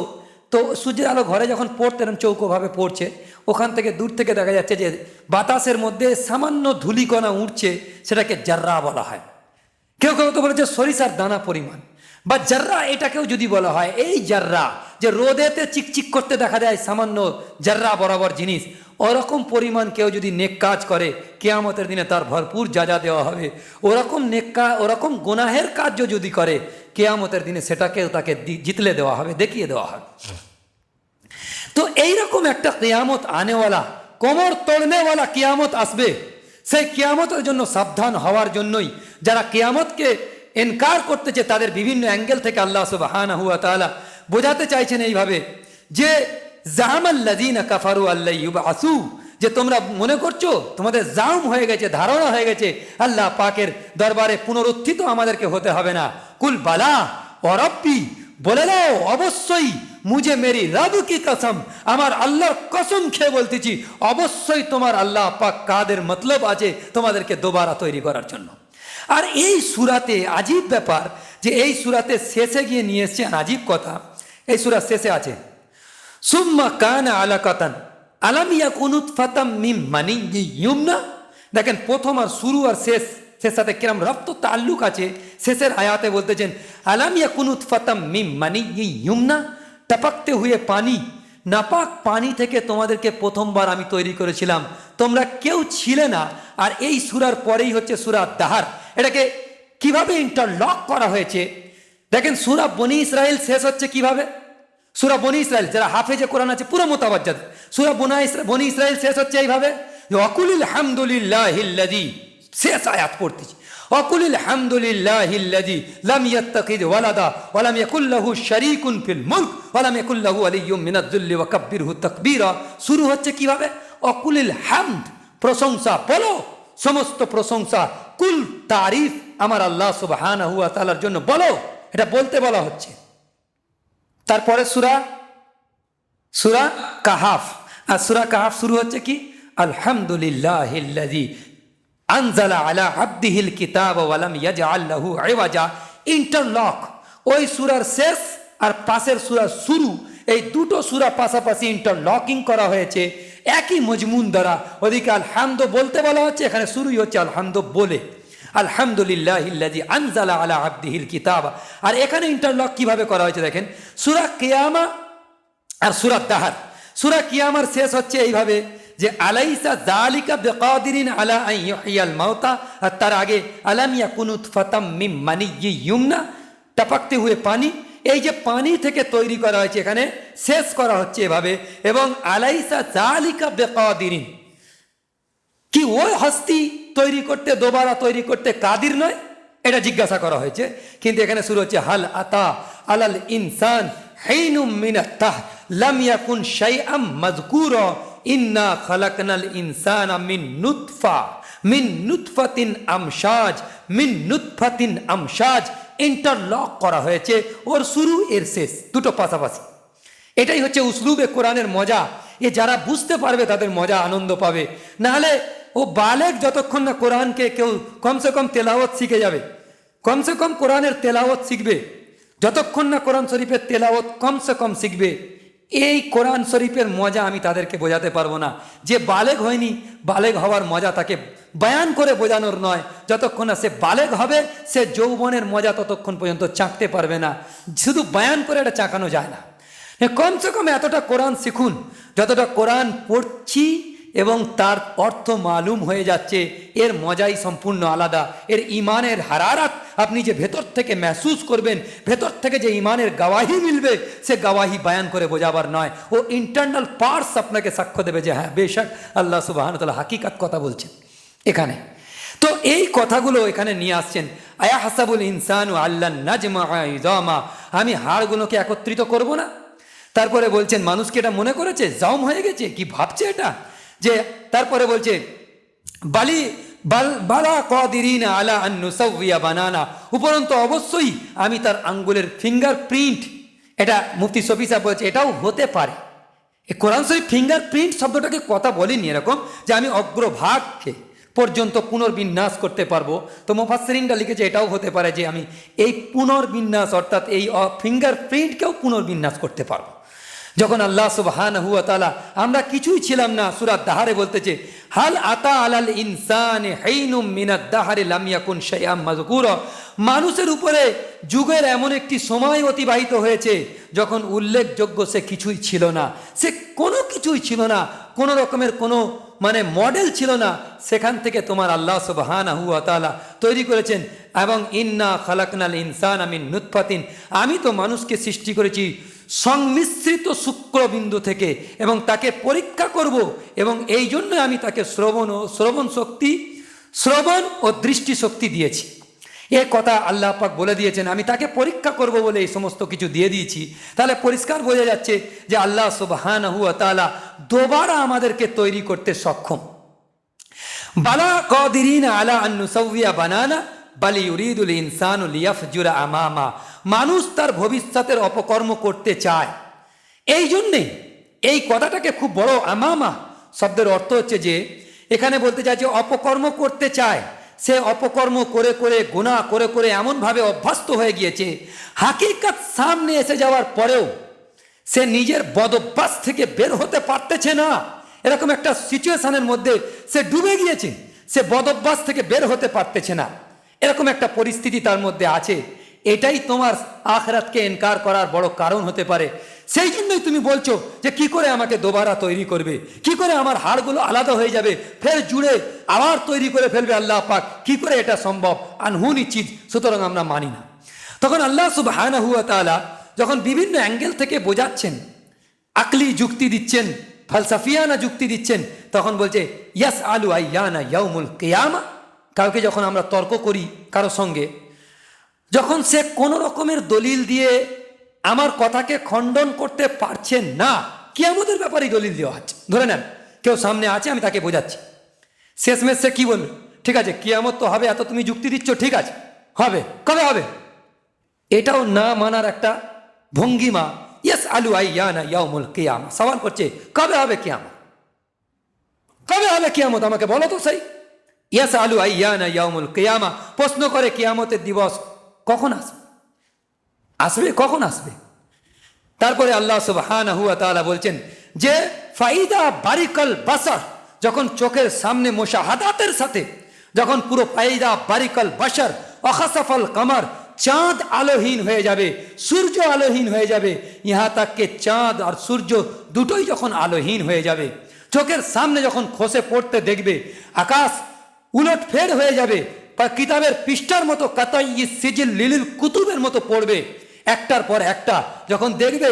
তো সূর্যের আলো ঘরে যখন পড়তেন চৌকোভাবে পড়ছে, ওখান থেকে দূর থেকে দেখা যাচ্ছে যে বাতাসের মধ্যে সামান্য ধূলিকণা উঠছে, সেটাকে জাররা বলা হয়। কেউ কেউ তো বলেছে সরিষার দানা পরিমাণ, বা জাররা এটাকেও যদি বলা হয়, এই জাররা যে রোদেতে চিকচিক করতে দেখা যায় সামান্য জাররা বরাবর জিনিস, ওরকম পরিমাণ কেউ যদি নেক কাজ করে কিয়ামতের দিনে তার ভরপুর যাজা দেওয়া হবে। ওরকম ওরকম গুনাহের কাজও যদি করে কিয়ামতের দিনে সেটাকেও তাকে জিতলে দেওয়া হবে, দেখিয়ে দেওয়া হবে। তো এইরকম একটা কিয়ামত আনেওয়ালা, কোমর তোড়নেওয়ালা কিয়ামত আসবে। সেই কিয়ামতের জন্য সাবধান হওয়ার জন্যই যারা কিয়ামতকে ইনকার করতেছে, তাদের বিভিন্ন অ্যাঙ্গেল থেকে আল্লাহ সুবহানাহু ওয়া তাআলা বোঝাতে চাইছেন এইভাবে যে জামাল্লাযীনা কাফারু আল্লা ইউবআসু, যে তোমরা মনে করছো, তোমাদের জাম হয়ে গেছে, ধারণা হয়ে গেছে আল্লাহ পাকের দরবারে পুনরুত্থিত আমাদেরকে হতে হবে না। কুল বালা ওয়া রাব্বি, বলে দাও অবশ্যই, মুঝে মেরি রব কি কসম, আমার আল্লাহর কসম খেয়ে বলতেছি, অবশ্যই তোমার আল্লাহ পাক কাদের মতলব আছে তোমাদেরকে দোবারা তৈরি করার জন্য। আর এই সূরাতে আজীব ব্যাপার যে এই সূরাতে শেষে গিয়ে নিয়ে এসছে আজীব কথা। এই সূরা শেষে আছে সুম্মা কানা আলাকাতান আলাম ইয়াকুন নুতফাতাম মিন মানিয়্যিন ইউমনা। দেখেন প্রথম আর শুরু আর শেষ, সাথে কিরম রব্ত তাল্লুক আছে। শেষের আয়াতে বলতেছেন আলাম ইয়াকুন নুতফাতাম মিন মানিয়্যিন ইউমনা, টপকতে হুয়ে পানি, নাপাক পানি থেকে তোমাদেরকে প্রথমবার আমি তৈরি করেছিলাম, তোমরা কেউ ছিলে না। আর এই সূরার পরেই হচ্ছে সূরা দাহার। এটাকে কিভাবে ইন্টারলক করা হয়েছে দেখেন। সূরা বনি ইসরাইল শেষ হচ্ছে কিভাবে? সূরা বনি ইসরাইল, যারা হাফেজে কোরআন আছে পুরো মোতাবাজ্জাদ, সূরা বনি ইসরাইল শেষ হচ্ছে এইভাবে, ওয়াকুলিল হামদুলিল্লাহিল্লাযী, শেষ আয়াত পড়তেছি, ওয়াকুলিল হামদুলিল্লাহিল্লাযী লাম ইয়াত্তাখিয ওয়ালাদা ওয়া লাম ইয়াকুল লাহু শারীকুন ফিল মুলক ওয়া লাম ইয়াকুল লাহু ওয়ালিয়্যুম মিনায-যুল্লি ওয়া কাব্বিরহু তাকবীরা। শুরু হচ্ছে কিভাবে? ওয়াকুলিল হামদ, প্রশংসা বলো, সমস্ত প্রশংসা, কুল তারিফ আমার আল্লাহ সুবহানাহু ওয়া তাআলার জন্য বলো, এটা বলতে বলা হচ্ছে। তারপরে সূরা কাহাফ, আর সূরা কাহাফ শুরু হচ্ছে কি আলহামদুলিল্লাহিল্লাযী আনজালা আলা আবদিহিল কিতাব ওয়া লাম ইয়াজআল লাহু ইওয়াজা। ইন্টারলক, ওই সূরার শেষ আর পাশের সূরার শুরু, এই দুটো সূরা পাশাপাশি ইন্টারলকিং করা হয়েছে একই মজমুন দ্বারা। ওদিকে আলহামদ বলতে বলা হচ্ছে, এখানে শুরুই হচ্ছে আলহামদ বলে, আলহামদুলিল্লাহিল্লাযী আনজালা আলা আবদিহিল কিতাব। আর এখানে ইন্টারলক কিভাবে করা হয়েছে দেখেন, সূরা কিয়ামা আর সূরা দাহার। সূরা কিয়ামার শেষ হচ্ছে এইভাবে যে আলাইসা যালিকা বিকাদিরিন আলা আন ইউহিয়াল মাউতা, আর তার আগে আলাম ইয়াকুন নুতফাতাম মিন মানিয়্যিন ইউমনা, টপকতে হুয়ে পানি। এই যে পানি থেকে তৈরি করা হয়েছে এখানে শেষ করা হচ্ছে এভাবে, এবং আলাইসা জালিকা বিকাদিরিন, কি ওই হস্তি তৈরি করতে, দোবারা তৈরি করতে কাদির নয়? এটা জিজ্ঞাসা করা হয়েছে। কিন্তু এখানে শুরু হচ্ছে হাল আতা আলাল ইনসান হাইনুম মিনাত তাহ লাম ইয়াকুন শাইআম মাযকুরা ইন্না খালাকনাল ইনসানা মিন নুতফাতিন আমশাজ ইন্টারলক করা হয়েছে, ওর শুরু এর শেষ দুটো পাশাপাশি। এটাই হচ্ছে উসলুবে কোরআনের মজা। এ যারা বুঝতে পারবে তাদের মজা আনন্দ পাবে। নাহলে ও বালেক যতক্ষণ না কোরআনকে কেউ কমসে কম তেলাওয়াত শিখে যাবে, কমসে কম কোরআনের তেলাওয়াত শিখবে, যতক্ষণ না কোরআন শরীফের তেলাওয়াত কমসে কম শিখবে, এই কোরআন শরীফের মজা আমি তাদেরকে বোঝাতে পারবো না। যে বালেগ হয়নি, বালেগ হওয়ার মজা তাকে বয়ান করে বোঝানোর নয়। যতক্ষণ না সে বালেগ হবে, সে যৌবনের মজা ততক্ষণ পর্যন্ত চাকতে পারবে না। শুধু বয়ান করে এটা চাকানো যায় না। কমসে কম এতটা কোরআন শিখুন, যতটা কোরআন পড়ছি এবং তার অর্থ মালুম হয়ে যাচ্ছে, এর মজাই সম্পূর্ণ আলাদা। এর ইমানের হারারাত আপনি যে ভেতর থেকে মেহসুস করবেন, ভেতর থেকে যে ইমানের গাওয়াহি মিলবে, সে গাওয়াহি বয়ান করে বোঝাবার নয়। ও ইন্টারনাল পার্টস আপনাকে সাক্ষ্য দেবে যে হ্যাঁ বেশক আল্লাহ সুবহানাহু ওয়া তাআলা হাকিকাত কথা বলছেন এখানে। তো এই কথাগুলো এখানে নিয়ে আসছেন। আয়া হাসাবুল ইনসানু আল্লান নাজমা ইযামা, আমি হাড়গুলোকে একত্রিত করব না? তারপরে বলছেন মানুষকে এটা মনে করেছে জাম হয়ে গেছে, কি ভাবছে এটা যে, তারপরে বলছে বালা কাদিরিনা আলা আন নুসাউইয়া বানানা, উপরন্তু অবশ্যই আমি তার আঙ্গুলের ফিঙ্গারপ্রিন্ট, এটা মুফতি শফি সাহেব বলছে এটাও হতে পারে। এই কোরআন শরীফ ফিঙ্গারপ্রিন্ট শব্দটাকে কথা বলেনি এরকম যে আমি অগ্রভাগকে পর্যন্ত পুনর্বিন্যাস করতে পারবো। তো মুফাসসিরিনরা লিখেছে এটাও হতে পারে যে আমি এই পুনর্বিন্যাস অর্থাৎ এই ফিঙ্গারপ্রিন্টকেও পুনর্বিন্যাস করতে পারবো। যখন আল্লাহ সুবহানাহু ওয়া তাআলা, আমরা কিছুই ছিলাম না, সূরা দাহরে বলতেছে হাল আতা আলাল ইনসানি হাইনুম মিনাদ দাহরি লাম ইয়াকুন শাইআম মাযকুরা, মানুষের উপরে যুগের এমন একটি সময় অতিবাহিত হয়েছে যখন উল্লেখযোগ্য সে কিছুই ছিল না, সে কোনো কিছুই ছিল না, কোনো রকমের কোনো মডেল ছিল না। সেখান থেকে তোমার আল্লাহ সুবহানাহু ওয়া তাআলা তৈরি করেছেন। এবং ইন্না খালাকনাল ইনসানা মিন নুতফাতিন, আমি তো মানুষকে সৃষ্টি করেছি সংমিশ্রিত শুক্রবিন্দু থেকে, এবং তাকে পরীক্ষা করব, এবং এই জন্য আমি তাকে শ্রবণ ও দৃষ্টি শক্তি দিয়েছি। এ কথা আল্লাহ পাক বলে দিয়েছেন, আমি তাকে পরীক্ষা করব বলে এই সমস্ত কিছু দিয়ে দিয়েছি। তাহলে পরিষ্কার বোঝা যাচ্ছে যে আল্লাহ সুবহানাহু ওয়া তাআলা দোবারা আমাদেরকে তৈরি করতে সক্ষম। বালা কাদিরিনা আলা আন নুসাউইয়া বানানা বাল ইউরিদুল ইনসানু লিয়াফজুরা আমামা, মানুষ তার ভবিষ্যতের অপকর্ম করতে চায়। এই জন্যে এই কথাটাকে খুব বড়, আমামা শব্দের অর্থ হচ্ছে যে এখানে বলতে চায় যে অপকর্ম করতে চায়। সে অপকর্ম করে করে, গুনাহ করে করে এমনভাবে অভ্যস্ত হয়ে গিয়েছে, হাকিকত সামনে এসে যাওয়ার পরেও সে নিজের বদভ্যাস থেকে বের হতে পারতেছে না। এরকম একটা সিচুয়েশনের মধ্যে সে ডুবে গিয়েছে, সে বদভ্যাস থেকে বের হতে পারতেছে না, এরকম একটা পরিস্থিতি তার মধ্যে আছে। এটাই তোমার আখিরাতকে ইনকার করার বড় কারণ হতে পারে। সেই জন্যই তুমি বলছো যে কি করে আমাকে দোবারা তৈরি করবে, কি করে আমার হাড়গুলো আলাদা হয়ে যাবে, ফের জুড়ে আবার তৈরি করে ফেলবে আল্লাহ পাক, কি করে এটা সম্ভব? আনহুনি চিজ, সুতরাং আমরা মানি না। তখন আল্লাহ সুবহানাহু ওয়া তাআলা যখন বিভিন্ন অ্যাঙ্গেল থেকে বোঝাচ্ছেন, আকলি যুক্তি দিচ্ছেন, ফালসাফিয়ানা যুক্তি দিচ্ছেন, তখন বলছে ইয়াস আলু আইয়ানা ইয়াউমুল কিয়ামা। কাউকে যখন আমরা তর্ক করি কারো সঙ্গে, যখন সে কোনো রকমের দলিল দিয়ে আমার কথাকে খণ্ডন করতে পারছেন না, কিয়ামতের ব্যাপারেই দলিল দেওয়া হচ্ছে। ধরে নেন কেউ সামনে আছে, আমি তাকে বোঝাচ্ছি, শেষমেশ সে কি বলবে? ঠিক আছে কিয়ামত তো হবে, এত তুমি যুক্তি দিচ্ছ, ঠিক আছে হবে, কবে হবে? এটাও না মানার একটা ভঙ্গিমা। ইয়াস আলু আইয়ানা ইয়াউমুল কিয়ামা, সওয়াল করছে কবে হবে কিয়ামত, কবে হবে কিয়ামত, আমাকে বলো তো সেই। ইয়াস আলু আইয়ানা ইয়াউমুল কিয়ামা, প্রশ্ন করে কিয়ামতের দিবস কখন আসবে, কখন আসবে? তারপরে আল্লাহ সুবহানাহু ওয়া তাআলা বলছেন যে ফাইদা বারিকাল বাসার, যখন চোখের সামনে মুশাহাদাতের সাথে, যখন পুরো ফাইদা বারিকাল বাসার অখাসাফাল কামার, চাঁদ আলোহীন হয়ে যাবে, সূর্য আলোহীন হয়ে যাবে, ইহা তাকে চাঁদ আর সূর্য দুটোই যখন আলোহীন হয়ে যাবে, চোখের সামনে যখন খসে পড়তে দেখবে, আকাশ উলট ফের হয়ে যাবে, কিতাবের পৃষ্ঠার মতো, কাতাই সিজিল লিলিল কুতুবের মতো পড়বে। একটার পর একটা যখন দেখবে,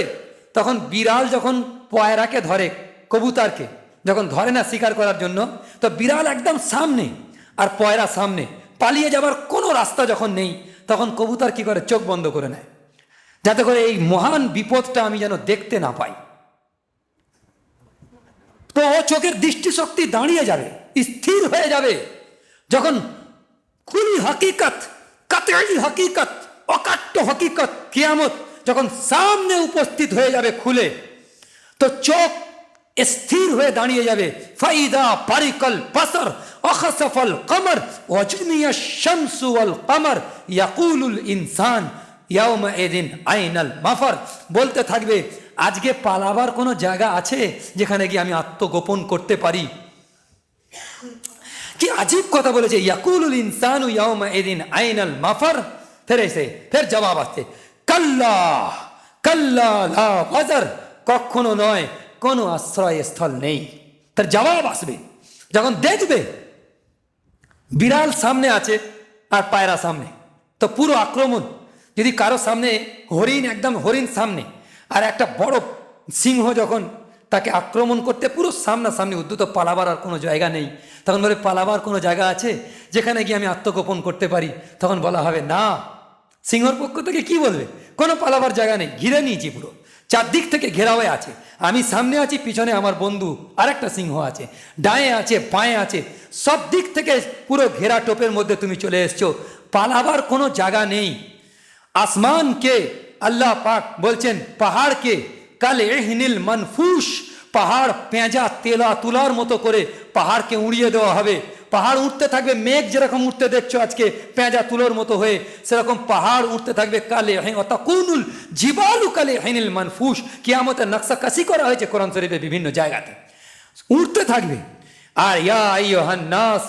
তখন বিড়াল যখন পয়রাকে ধরে, কবুতরকে যখন ধরে না শিকার করার জন্য, তো বিড়াল একদম সামনে আর পয়রা সামনে, পালিয়ে যাবার কোনো রাস্তা যখন নেই, তখন কবুতর কি করে, চোখ বন্ধ করে নেয়, যাতে করে এই মহান বিপদটা আমি যেন দেখতে না পাই। তো ও চোখের দৃষ্টিশক্তি দাঁড়িয়ে যাবে, স্থির হয়ে যাবে, যখন খুলি হকিকত, কাতঈ হকিকত, অকাট্য হকিকত কিয়ামত যখন সামনে উপস্থিত হয়ে যাবে খুলে, তো চোখ স্থির হয়ে দাঁড়িয়ে যাবে। ফাইদা বারিকাল বাসর অখসফাল কমর ওয়াজুমিয়া শামসু ওয়াল কমর ইয়াকুলুল ইনসান ইয়াউমাইদিন আইনাল মাফার। বলতে থাকবে, আজকে পালাবার কোনো জায়গা আছে যেখানে গিয়ে আমি আত্মগোপন করতে পারি? কি আজীব কথা বলেছে, ইয়াকুলুল ইনসানু ইয়াউমাইদিন আইনাল মাফার। ফের জবাব আসছে, কাল্লা কাল্লা লা ওয়াজার, কখনো নয়, কোনো আশ্রয়স্থল নেই। তার জবাব আসবে যখন দেখবে বিড়াল সামনে আছে আর পায়রা সামনে, তো পুরো আক্রমণ। যদি কারো সামনে হরিণ, একদম হরিণ সামনে, আর একটা বড় সিংহ যখন তাকে আক্রমণ করতে পুরো সামনাসামনি উদ্যত, পালাবার আর কোনো জায়গা নেই, তখন বলে পালাবার কোনো জায়গা আছে যেখানে গিয়ে আমি আত্মগোপন করতে পারি? তখন বলা হবে না। সিংহর পক্ষ থেকে কি বলবে, কোনো পালাবার জায়গা নেই, ঘিরে নিয়েছি পুরো, চারদিক থেকে ঘেরা হয়ে আছে, আমি সামনে আছি, পিছনে আমার বন্ধু আরেকটা সিংহ আছে, ডায়ে আছে, বাঁয়ে আছে, সব দিক থেকে পুরো ঘেরা টোপের মধ্যে তুমি চলে এসছো, পালাবার কোনো জায়গা নেই। আসমানকে আল্লাহ পাক বলছেন, পাহাড়কে কাল এহনিল মানফুস, পাহাড় পেঁজা তেলা তুলার মতো করে পাহাড়কে উড়িয়ে দেওয়া হবে। পাহাড় উঠতে থাকবে, মেঘ যেরকম উঠতে দেখছো আজকে পেঁজা তুলোর মতো হয়ে, সেরকম পাহাড় উঠতে থাকবে। কালে তাকুনুল জিবালু কালে হেনিল মানফুস, কিয়ামতের নকশা কাশি করা হয়েছে কোরআন শরীফের বিভিন্ন জায়গাতে, উঠতে থাকবে। আর ইয়া আইয়ুহান নাস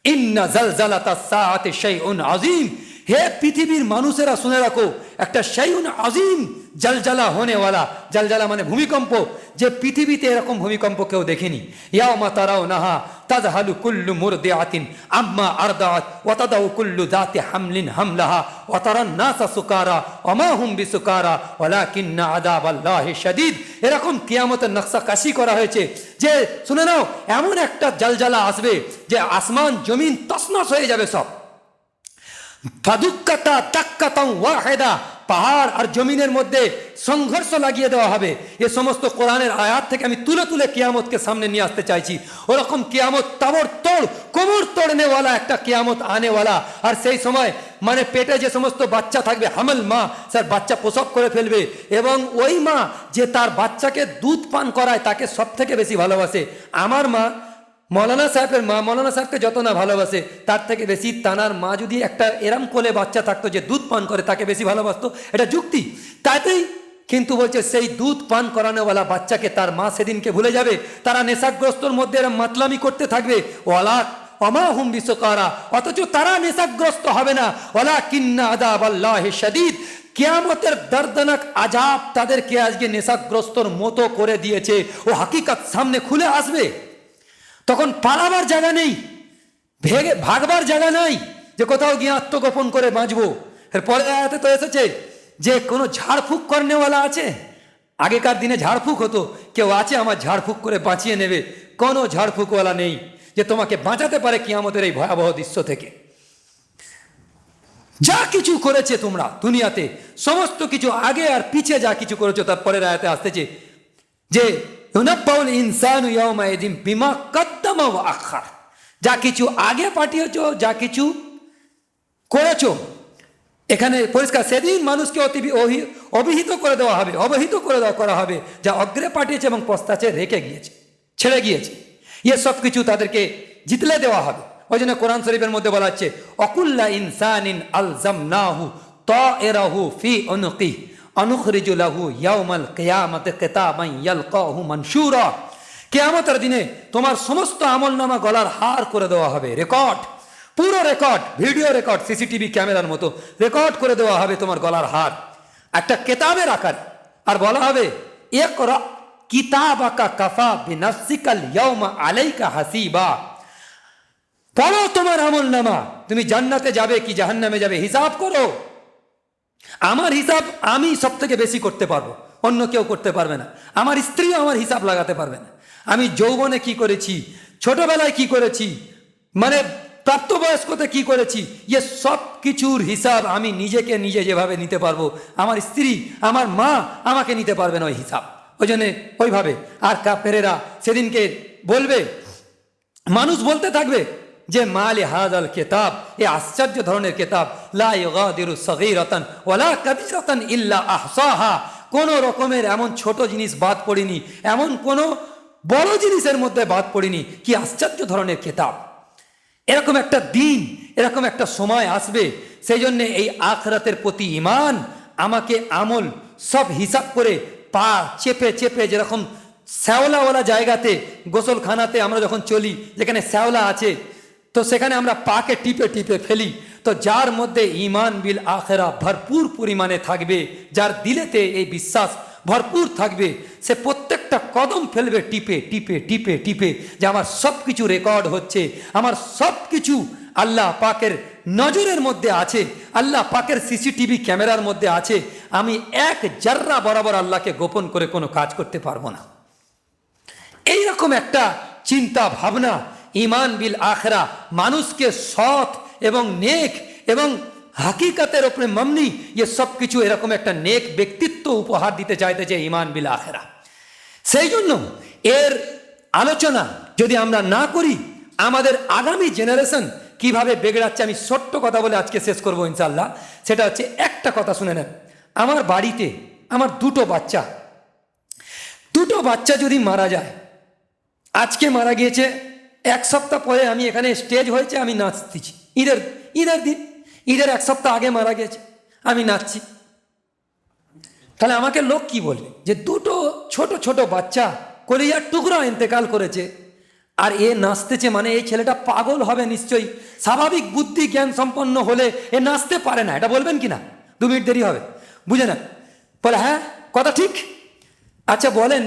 ইন্না জালজালাতাস সাআতি শাইউন আযীম, হে পৃথিবীর মানুষেরা শুনে রাখো, একটা শাইউন আযীম জলজালা হোনেওয়ালা, জলজালা মানে ভূমিকম্প, যে পৃথিবীতে এরকম ভূমিকম্প কেউ দেখেনি। ইয়াওমা তারাউনাহা তাযহালু কুল্লু মুরদিআতিন আম্মা আরদাআত ওয়া তাদাউ কুল্লু যাতি হামলিন হামলাহা ওয়া তারান নাসা সুকারা ওয়া মা হুম বিসুকারা ওয়ালাকিন্না আযাবাল্লাহি শাদীদ। এরকম কিয়ামতের নকশা কাশি করা হয়েছে যে, শুনে নাও, এমন একটা জলজালা আসবে যে আসমান জমিন তছনছ হয়ে যাবে সব। ফাদুক্কাতা তাক্কাতাও ওয়াহিদা, পাহাড় আর জমিনের মধ্যে সংঘর্ষ লাগিয়ে দেওয়া হবে। এ সমস্ত কোরআনের আয়াত থেকে আমি তুলে তুলে কিয়ামতকে সামনে নিয়ে আসতে চাইছি। ওরকম কিয়ামত তাবড়তোড় কোমর তোড়নেওয়ালা একটা কিয়ামত আনেওয়ালা। আর সেই সময় মানে পেটে যে সমস্ত বাচ্চা থাকবে, হামল মা, স্যার বাচ্চা প্রসব করে ফেলবে, এবং ওই মা যে তার বাচ্চাকে দুধ পান করায় তাকে সব থেকে বেশি ভালোবাসে। আমার মা, মৌলানা সাহেবের মা মৌলানা সাহেবকে যত না ভালোবাসে, তার থেকে বেশি তানার মা যদি একটা এরম কোলে বাচ্চা থাকতো যে দুধ পান করে, তাকে বেশি ভালোবাসতো। এটা যুক্তি, তাতেই কিন্তু বলছে সেই দুধ পান করানোওয়ালা বাচ্চাকে তার মা সেদিনকে ভুলে যাবে। তারা নেশাগ্রস্তর মধ্যে এরম মাতলামি করতে থাকবে, ওয়ালা ওমা হুম বিসুকারা, অথচ তারা নেশাগ্রস্ত হবে না। ওয়ালাকিন্না আযাবাল্লাহি শাদীদ, কিয়ামতের দর্দনাক আযাব তাদেরকে আজকে নেশাগ্রস্তর মতো করে দিয়েছে। ও হাকিকত সামনে খুলে আসবে, তখন পালাবার জায়গা নেই, ভাগবার জায়গা নাই যে কোথাও গিয়ে আত্মগোপন করে বাঁচবো। এরপরে আয়াতে তো এসেছে যে কোনো ঝাড়ফুঁক করনেওয়ালা আছে। আগেকার দিনে ঝাড়ফুঁক হতো, কেউ আছে আমার ঝাড়ফুঁক করে বাঁচিয়ে নেবে, কোনো ঝাড়ফুঁকওয়ালা নেই যে তোমাকে বাঁচাতে পারে কিয়ামতের এই ভয়াবহ দৃশ্য থেকে। যা কিছু করেছে তোমরা দুনিয়াতে, সমস্ত কিছু আগে আর পিছে যা কিছু করেছো, তারপরের আয়াতে আসতেছে যে ইউনাব্বাউল ইনসানু ইয়াউমাইযিন বিমা কদ্দামা ওয়া আখার, যা কিছু আগে পাঠিয়েছো, যা কিছু করেছো, এখানে পরিষ্কার সেদিন মানুষকে অবহিত করে দেওয়া হবে, অবহিত করে দেওয়া করা হবে যা অগ্রে পাঠিয়েছে এবং পস্তাচে রেখে গিয়েছে, ছেড়ে গিয়েছে। ইয়ে সব কিছু তাদেরকে জিতলে দেওয়া হবে। ওই জন্য কোরআন শরীফের মধ্যে বলা হচ্ছে, অকুল্লা ইনসানিন আলজামনাহু তায়রাহু ফি উনকি অনুখরিজু লাহু ইয়াউমাল কিয়ামাতি কিতাবান ইয়ালকাহু মানশুরা। কিয়ামতের দিনে তোমার সমস্ত আমলনামা গলার হার করে দেওয়া হবে, রেকর্ড, পুরো রেকর্ড, ভিডিও রেকর্ড, সিসিটিভি ক্যামেরার মতো রেকর্ড করে দেওয়া হবে তোমার গলার হার একটা কেতাবের আকার। আর বলা হবে, ইকরা কিতাবাকা কাফা বিনাফসিকাল ইয়াউমা আলাইকা হাসিবা, পড়ো তোমার আমলনামা, তুমি জান্নাতে যাবে কি জাহান্নামে যাবে হিসাব করো। আমার হিসাব আমি সব থেকে বেশি করতে পারবো, অন্য কেউ করতে পারবে না। আমার স্ত্রীও আমার হিসাব লাগাতে পারবে না। আমি যৌবনে কি করেছি, ছোটবেলায় কি করেছি, মানে প্রাপ্তবয়স্কতে কি করেছি, ইয়ে সব কিছুর হিসাব আমি নিজেকে নিজে যেভাবে নিতে পারবো, আমার স্ত্রী আমার মা আমাকে নিতে পারবে না ওই হিসাব। ওই জন্যে ওইভাবে। আর কাফেরেরা সেদিনকে বলবে, মানুষ বলতে থাকবে যে মালে হাদাল কেতাব, এ আশ্চর্য ধরনের কেতাব, লা ইউগাদিরু সগীরাতান ওয়ালা কাবীরাতান ইল্লা আহসাহা, কোন রকমের এমন ছোট জিনিস বাদ পড়েনি, এমন কোন বড় জিনিসের মধ্যে বাদ পড়েনি। কি আশ্চর্য ধরনের কেতাব। এরকম একটা দিন, এরকম একটা সময় আসবে, সেই জন্য এই আখিরাতের প্রতি ঈমান, আমাকে আমল সব হিসাব করে পা চেপে চেপে, যেরকম শ্যাওলাওয়ালা জায়গাতে গোসলখানাতে আমরা যখন চলি, যেখানে শ্যাওলা আছে, তো সেখানে আমরা পাকে টিপে টিপে ফেলি। তো যার মধ্যে ঈমান বিল আখিরা ভরপুর পরিমাণে থাকবে, যার দিলেতে এই বিশ্বাস ভরপুর থাকবে, সে প্রত্যেকটা কদম ফেলবে টিপে টিপে টিপে টিপে, যে আমার সব কিছু রেকর্ড হচ্ছে, আমার সব কিছু আল্লাহ পাকের নজরের মধ্যে আছে, আল্লাহ পাকের সিসিটিভি ক্যামেরার মধ্যে আছে। আমি এক জাররা বরাবর আল্লাহকে গোপন করে কোনো কাজ করতে পারবো না। এইরকম একটা চিন্তা ভাবনা, ঈমান বিল আখিরা, মানুষকে সৎ এবং নেক এবং হাকিকতের উপরে মমনি, ये সব কিছু এরকম একটা নেক ব্যক্তিত্ব উপহার দিতে চাইতেছে ঈমান বিল আখিরা। সেই জন্য এর আলোচনা যদি আমরা না করি, আমাদের আগামী জেনারেশন কিভাবে বেগড়াচ্ছে, আমি ছোট্ট কথা বলে আজকে শেষ করবো ইনশাআল্লাহ। সেটা হচ্ছে, একটা কথা শুনে নেন, আমার বাড়িতে আমার দুটো বাচ্চা যদি মারা যায়, আজকে মারা গিয়েছে, এক সপ্তাহ পরে আমি এখানে স্টেজ হয়েছে, আমি নাচতেছি, ঈদের দিন, ঈদের এক সপ্তাহ আগে মারা গেছে, আমি নাচছি। তাহলে আমাকে লোক কি বলবে, যে দুটো ছোট ছোট বাচ্চা কলিজার টুকরা ইন্তেকাল করেছে, আর এ নাচতেছে, মানে এই ছেলেটা পাগল হবে নিশ্চয়ই, স্বাভাবিক বুদ্ধি জ্ঞান সম্পন্ন হলে এ নাচতে পারে না, এটা বলবেন কি না? 2 মিনিট দেরি হবে, বুঝে না? বলে হ্যাঁ, কথা ঠিক। আচ্ছা বলেন,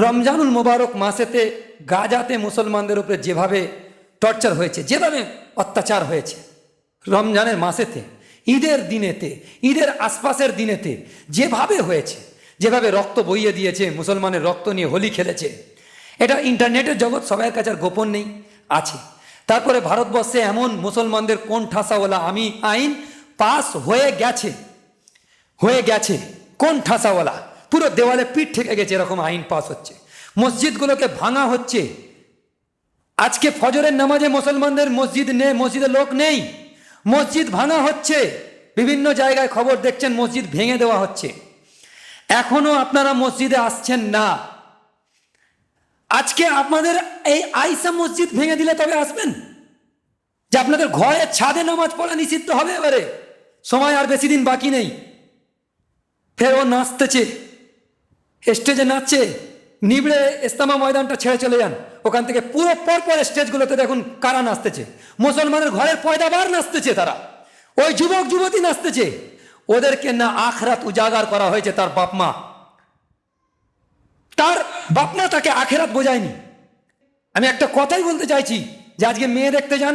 রমজানুল মোবারক মাসেতে গাজাতে মুসলমানদের উপরে যেভাবে টর্চার হয়েছে, যেভাবে অত্যাচার হয়েছে, রমজানের মাসেতে, ঈদের দিনেতে, ঈদের আশপাশের দিনেতে যেভাবে হয়েছে, যেভাবে রক্ত বইয়ে দিয়েছে, মুসলমানের রক্ত নিয়ে হোলি খেলেছে, এটা ইন্টারনেটের জগৎ সবার কাছে আর গোপন নেই, আছে। তারপরে ভারতবর্ষে এমন মুসলমানদের কোন ঠাসাওয়ালা আইন পাস হয়ে গেছে, কোন ঠাসাওয়ালা, পুরো দেওয়ালে পিঠ ঠেকে গেছে, এরকম আইন পাস হচ্ছে। মসজিদগুলোকে ভাঙা হচ্ছে। আজকে ফজরের নামাজে মুসলমানদের মসজিদে লোক নেই, মসজিদ ভাঙা হচ্ছে। বিভিন্ন জায়গায় খবর দেখছেন, মসজিদ ভেঙে দেওয়া হচ্ছে। এখনো আপনারা মসজিদে আসছেন না। আজকে আপনাদের এই আইসা মসজিদ ভেঙে দিলে তবে আসবেন, যে আপনাদের ঘরে ছাদে নামাজ পড়া নিষিদ্ধ হবে। এবারে সময় আর বেশি দিন বাকি নেই। ফের ও নাচতেছে, স্টেজে নাচছে, নিবড়ে ইস্তেমা ময়দানটা ছেড়ে চলে যান, ওখান থেকে পুরো পরপর স্টেজগুলোতে দেখুন কারা নাচতেছে, মুসলমানের ঘরের পয়দাবার নাচতেছে, তারা ওই যুবক যুবতী নাচতেছে। ওদেরকে না আখরাত উজাগার করা হয়েছে, তার বাপ মা তাকে আখেরাত বোঝায়নি। আমি একটা কথাই বলতে চাইছি, যে আজকে মেয়ে দেখতে যান,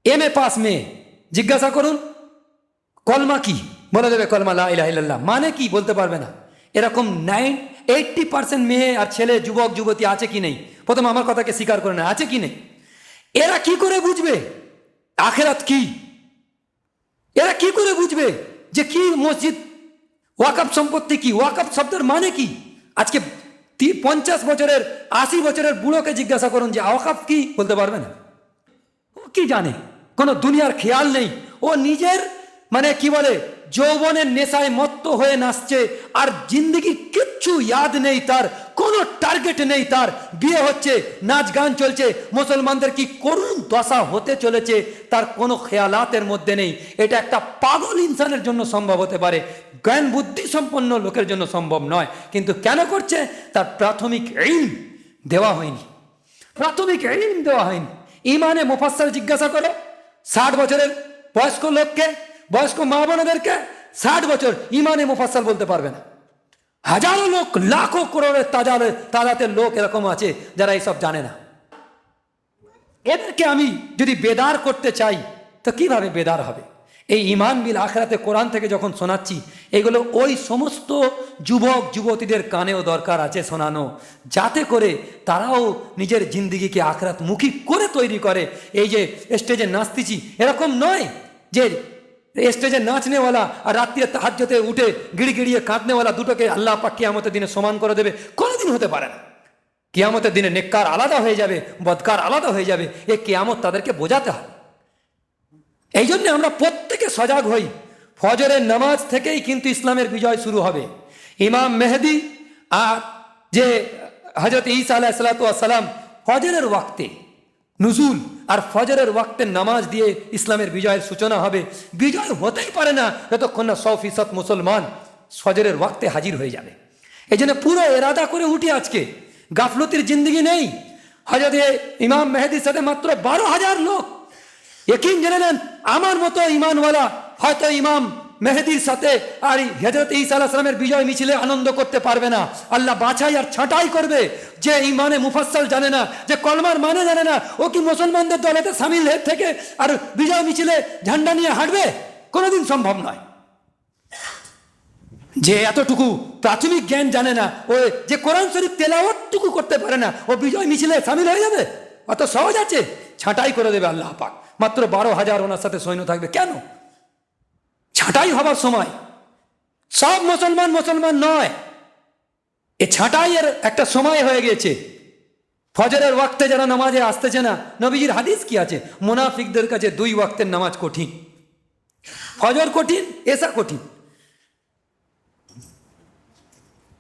MA পাস মেয়ে, জিজ্ঞাসা করুন কলমা কি, বলে দেবে কলমা লা ইলাহা ইল্লাল্লাহ, মানে কি বলতে পারবে না। এরকম 80% মেয়ে আর ছেলে, যুবক যুবতী আছে কি নেই? প্রথম আমার কথাকে স্বীকার করে না, আছে কি নেই? এরা কি করে বুঝবে আখেরাত কি? এরা কি করে বুঝবে যে কি মসজিদ, ওয়াকফ সম্পত্তি কি, ওয়াকফ শব্দের মানে কি? আজকে 50 বছরের 80 বছরের বুড়োকে জিজ্ঞাসা করুন যে ওয়াকফ কি, বলতে পারবে না। ও কি জানে? কোনো দুনিয়ার খেয়াল নেই। ও নিজের মানে কি বলে, যৌবনের নেশায় মত্ত হয়ে নাচছে, আর জিন্দগির কিচ্ছু ইয়াদ নেই, তার কোনো টার্গেট নেই। তার বিয়ে হচ্ছে, নাচ গান চলছে, মুসলমানদের কি করুণ দশা হতে চলেছে তার কোনো খেয়ালাতের মধ্যে নেই। এটা একটা পাগল ইনসানের জন্য সম্ভব হতে পারে, জ্ঞান বুদ্ধি সম্পন্ন লোকের জন্য সম্ভব নয়। কিন্তু কেন করছে? তার প্রাথমিক ইলম দেওয়া হয়নি, প্রাথমিক ইলম দেওয়া হয়নি। ইমানে মুফাসসাল জিজ্ঞাসা করো 60 বছরের বয়স্ক লোককে, বয়স্ক মা বোনদেরকে, 60 বছর ইমানে মুফাসসাল বলতে পারবে না। হাজারো লোক, লাখো করোড়ের তাজাতের লোক এরকম আছে যারা এইসব জানে না। এদেরকে আমি যদি বেদার করতে চাই, তো কিভাবে বেদার হবে? এই ইমান বিল আখরাতে কোরআন থেকে যখন শোনাচ্ছি, এগুলো ওই সমস্ত যুবক যুবতীদের কানেও দরকার আছে শোনানো, যাতে করে তারাও নিজের জিন্দিগিকে আখরাতমুখী করে তৈরি করে। এই যে স্টেজে নাচতেছি, এরকম নয় যে স্টেজে নাচনেওয়ালা আর রাত্রিরে তাহাজ্জুদে উঠে গিড়গিড়িয়ে কাঁদনেওয়ালা দুটোকে আল্লাহ পাক কিয়ামতের দিনে সমান করে দেবে, কোনোদিন হতে পারে না। কিয়ামতের দিনে নেককার আলাদা হয়ে যাবে, বদকার আলাদা হয়ে যাবে, এই কিয়ামত তাদেরকে বোঝাতে হবে। এই জন্য আমরা প্রত্যেকে সজাগ হই। ফজরের নামাজ থেকেই কিন্তু ইসলামের বিজয় শুরু হবে। ইমাম মেহেদি আর যে হজরত ঈসা আলাইহিসসালাম ফজরের ওয়াক্তে নুজুল আর ফজরের ওয়াক্তের নামাজ দিয়ে ইসলামের বিজয়ের সূচনা হবে। বিজয় হতেই পারে না যতক্ষণ না 100% মুসলমান ফজরের ওয়াক্তে হাজির হয়ে যাবে। এই জন্য পুরো এরাদা করে উঠি আজকে, গাফলতির জিন্দগি নেই। হজরত ইমাম মেহেদির সাথে মাত্র 12,000 লোক। यकीन জেনে নেন, আমার মতো ইমানওয়ালা হয়তো ইমাম মেহেদির সাথে আর হযরত ঈসা আলাইহিস সালামের বিজয় মিছিলে আনন্দ করতে পারবে না। আল্লাহ বাছাই আর ছাঁটাই করবে। যে ইমানে মুফাসসাল জানে না, যে কলমার মানে জানে না, ও কি মুসলমানদের দলেতে শামিল হয়ে থেকে আর বিজয় মিছিলে ঝান্ডা নিয়ে হাঁটবে? কোনোদিন সম্ভব নয়। যে এতটুকু প্রাথমিক জ্ঞান জানে না, ও যে কোরআন শরীফ তেলাওয়াতটুকু করতে পারে না, ও বিজয় মিছিলে শামিল হয়ে যাবে? অত সহজ আছে? ছাঁটাই করে দেবে আল্লাহ পাক। মাত্র 12,000 ওনার সাথে সৈন্য থাকবে। কেন? ছাঁটাই হবার সময়। সব মুসলমান মুসলমান নয়, এ ছাঁটাইয়ের একটা সময় হয়ে গেছে। ফজরের ওয়াক্তে যারা নামাজে আসতেছে না, নবীজির হাদিস কি আছে? মুনাফিকদের কাছে 2 ওয়াক্তের নামাজ কঠিন। ফজর কঠিন, এশা কঠিন।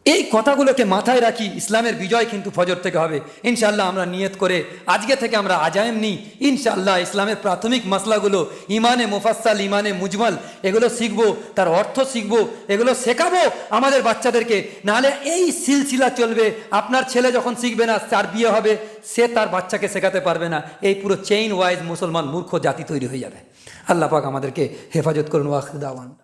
এই কথাগুলোকে মাথায় রাখি। ইসলামের বিজয় কিন্তু ফজর থেকে হবে ইনশাআল্লাহ। আমরা নিয়ত করে আজকে থেকে আমরা আজায়েম নিই ইনশাআল্লাহ। ইসলামের প্রাথমিক মাসলাগুলো, ইমানে মুফাসসাল, ইমানে মুজমাল, এগুলো শিখবো, তার অর্থ শিখবো, এগুলো শেখাবো আমাদের বাচ্চাদেরকে। নাহলে এই সিলসিলা চলবে। আপনার ছেলে যখন শিখবে না, তার বিয়ে হবে, সে তার বাচ্চাকে শেখাতে পারবে না। এই পুরো চেইন ওয়াইজ মুসলমান মূর্খ জাতি তৈরি হয়ে যাবে। আল্লাহ পাক আমাদেরকে হেফাজত করুন। ওয়া আখির দাওয়ানা।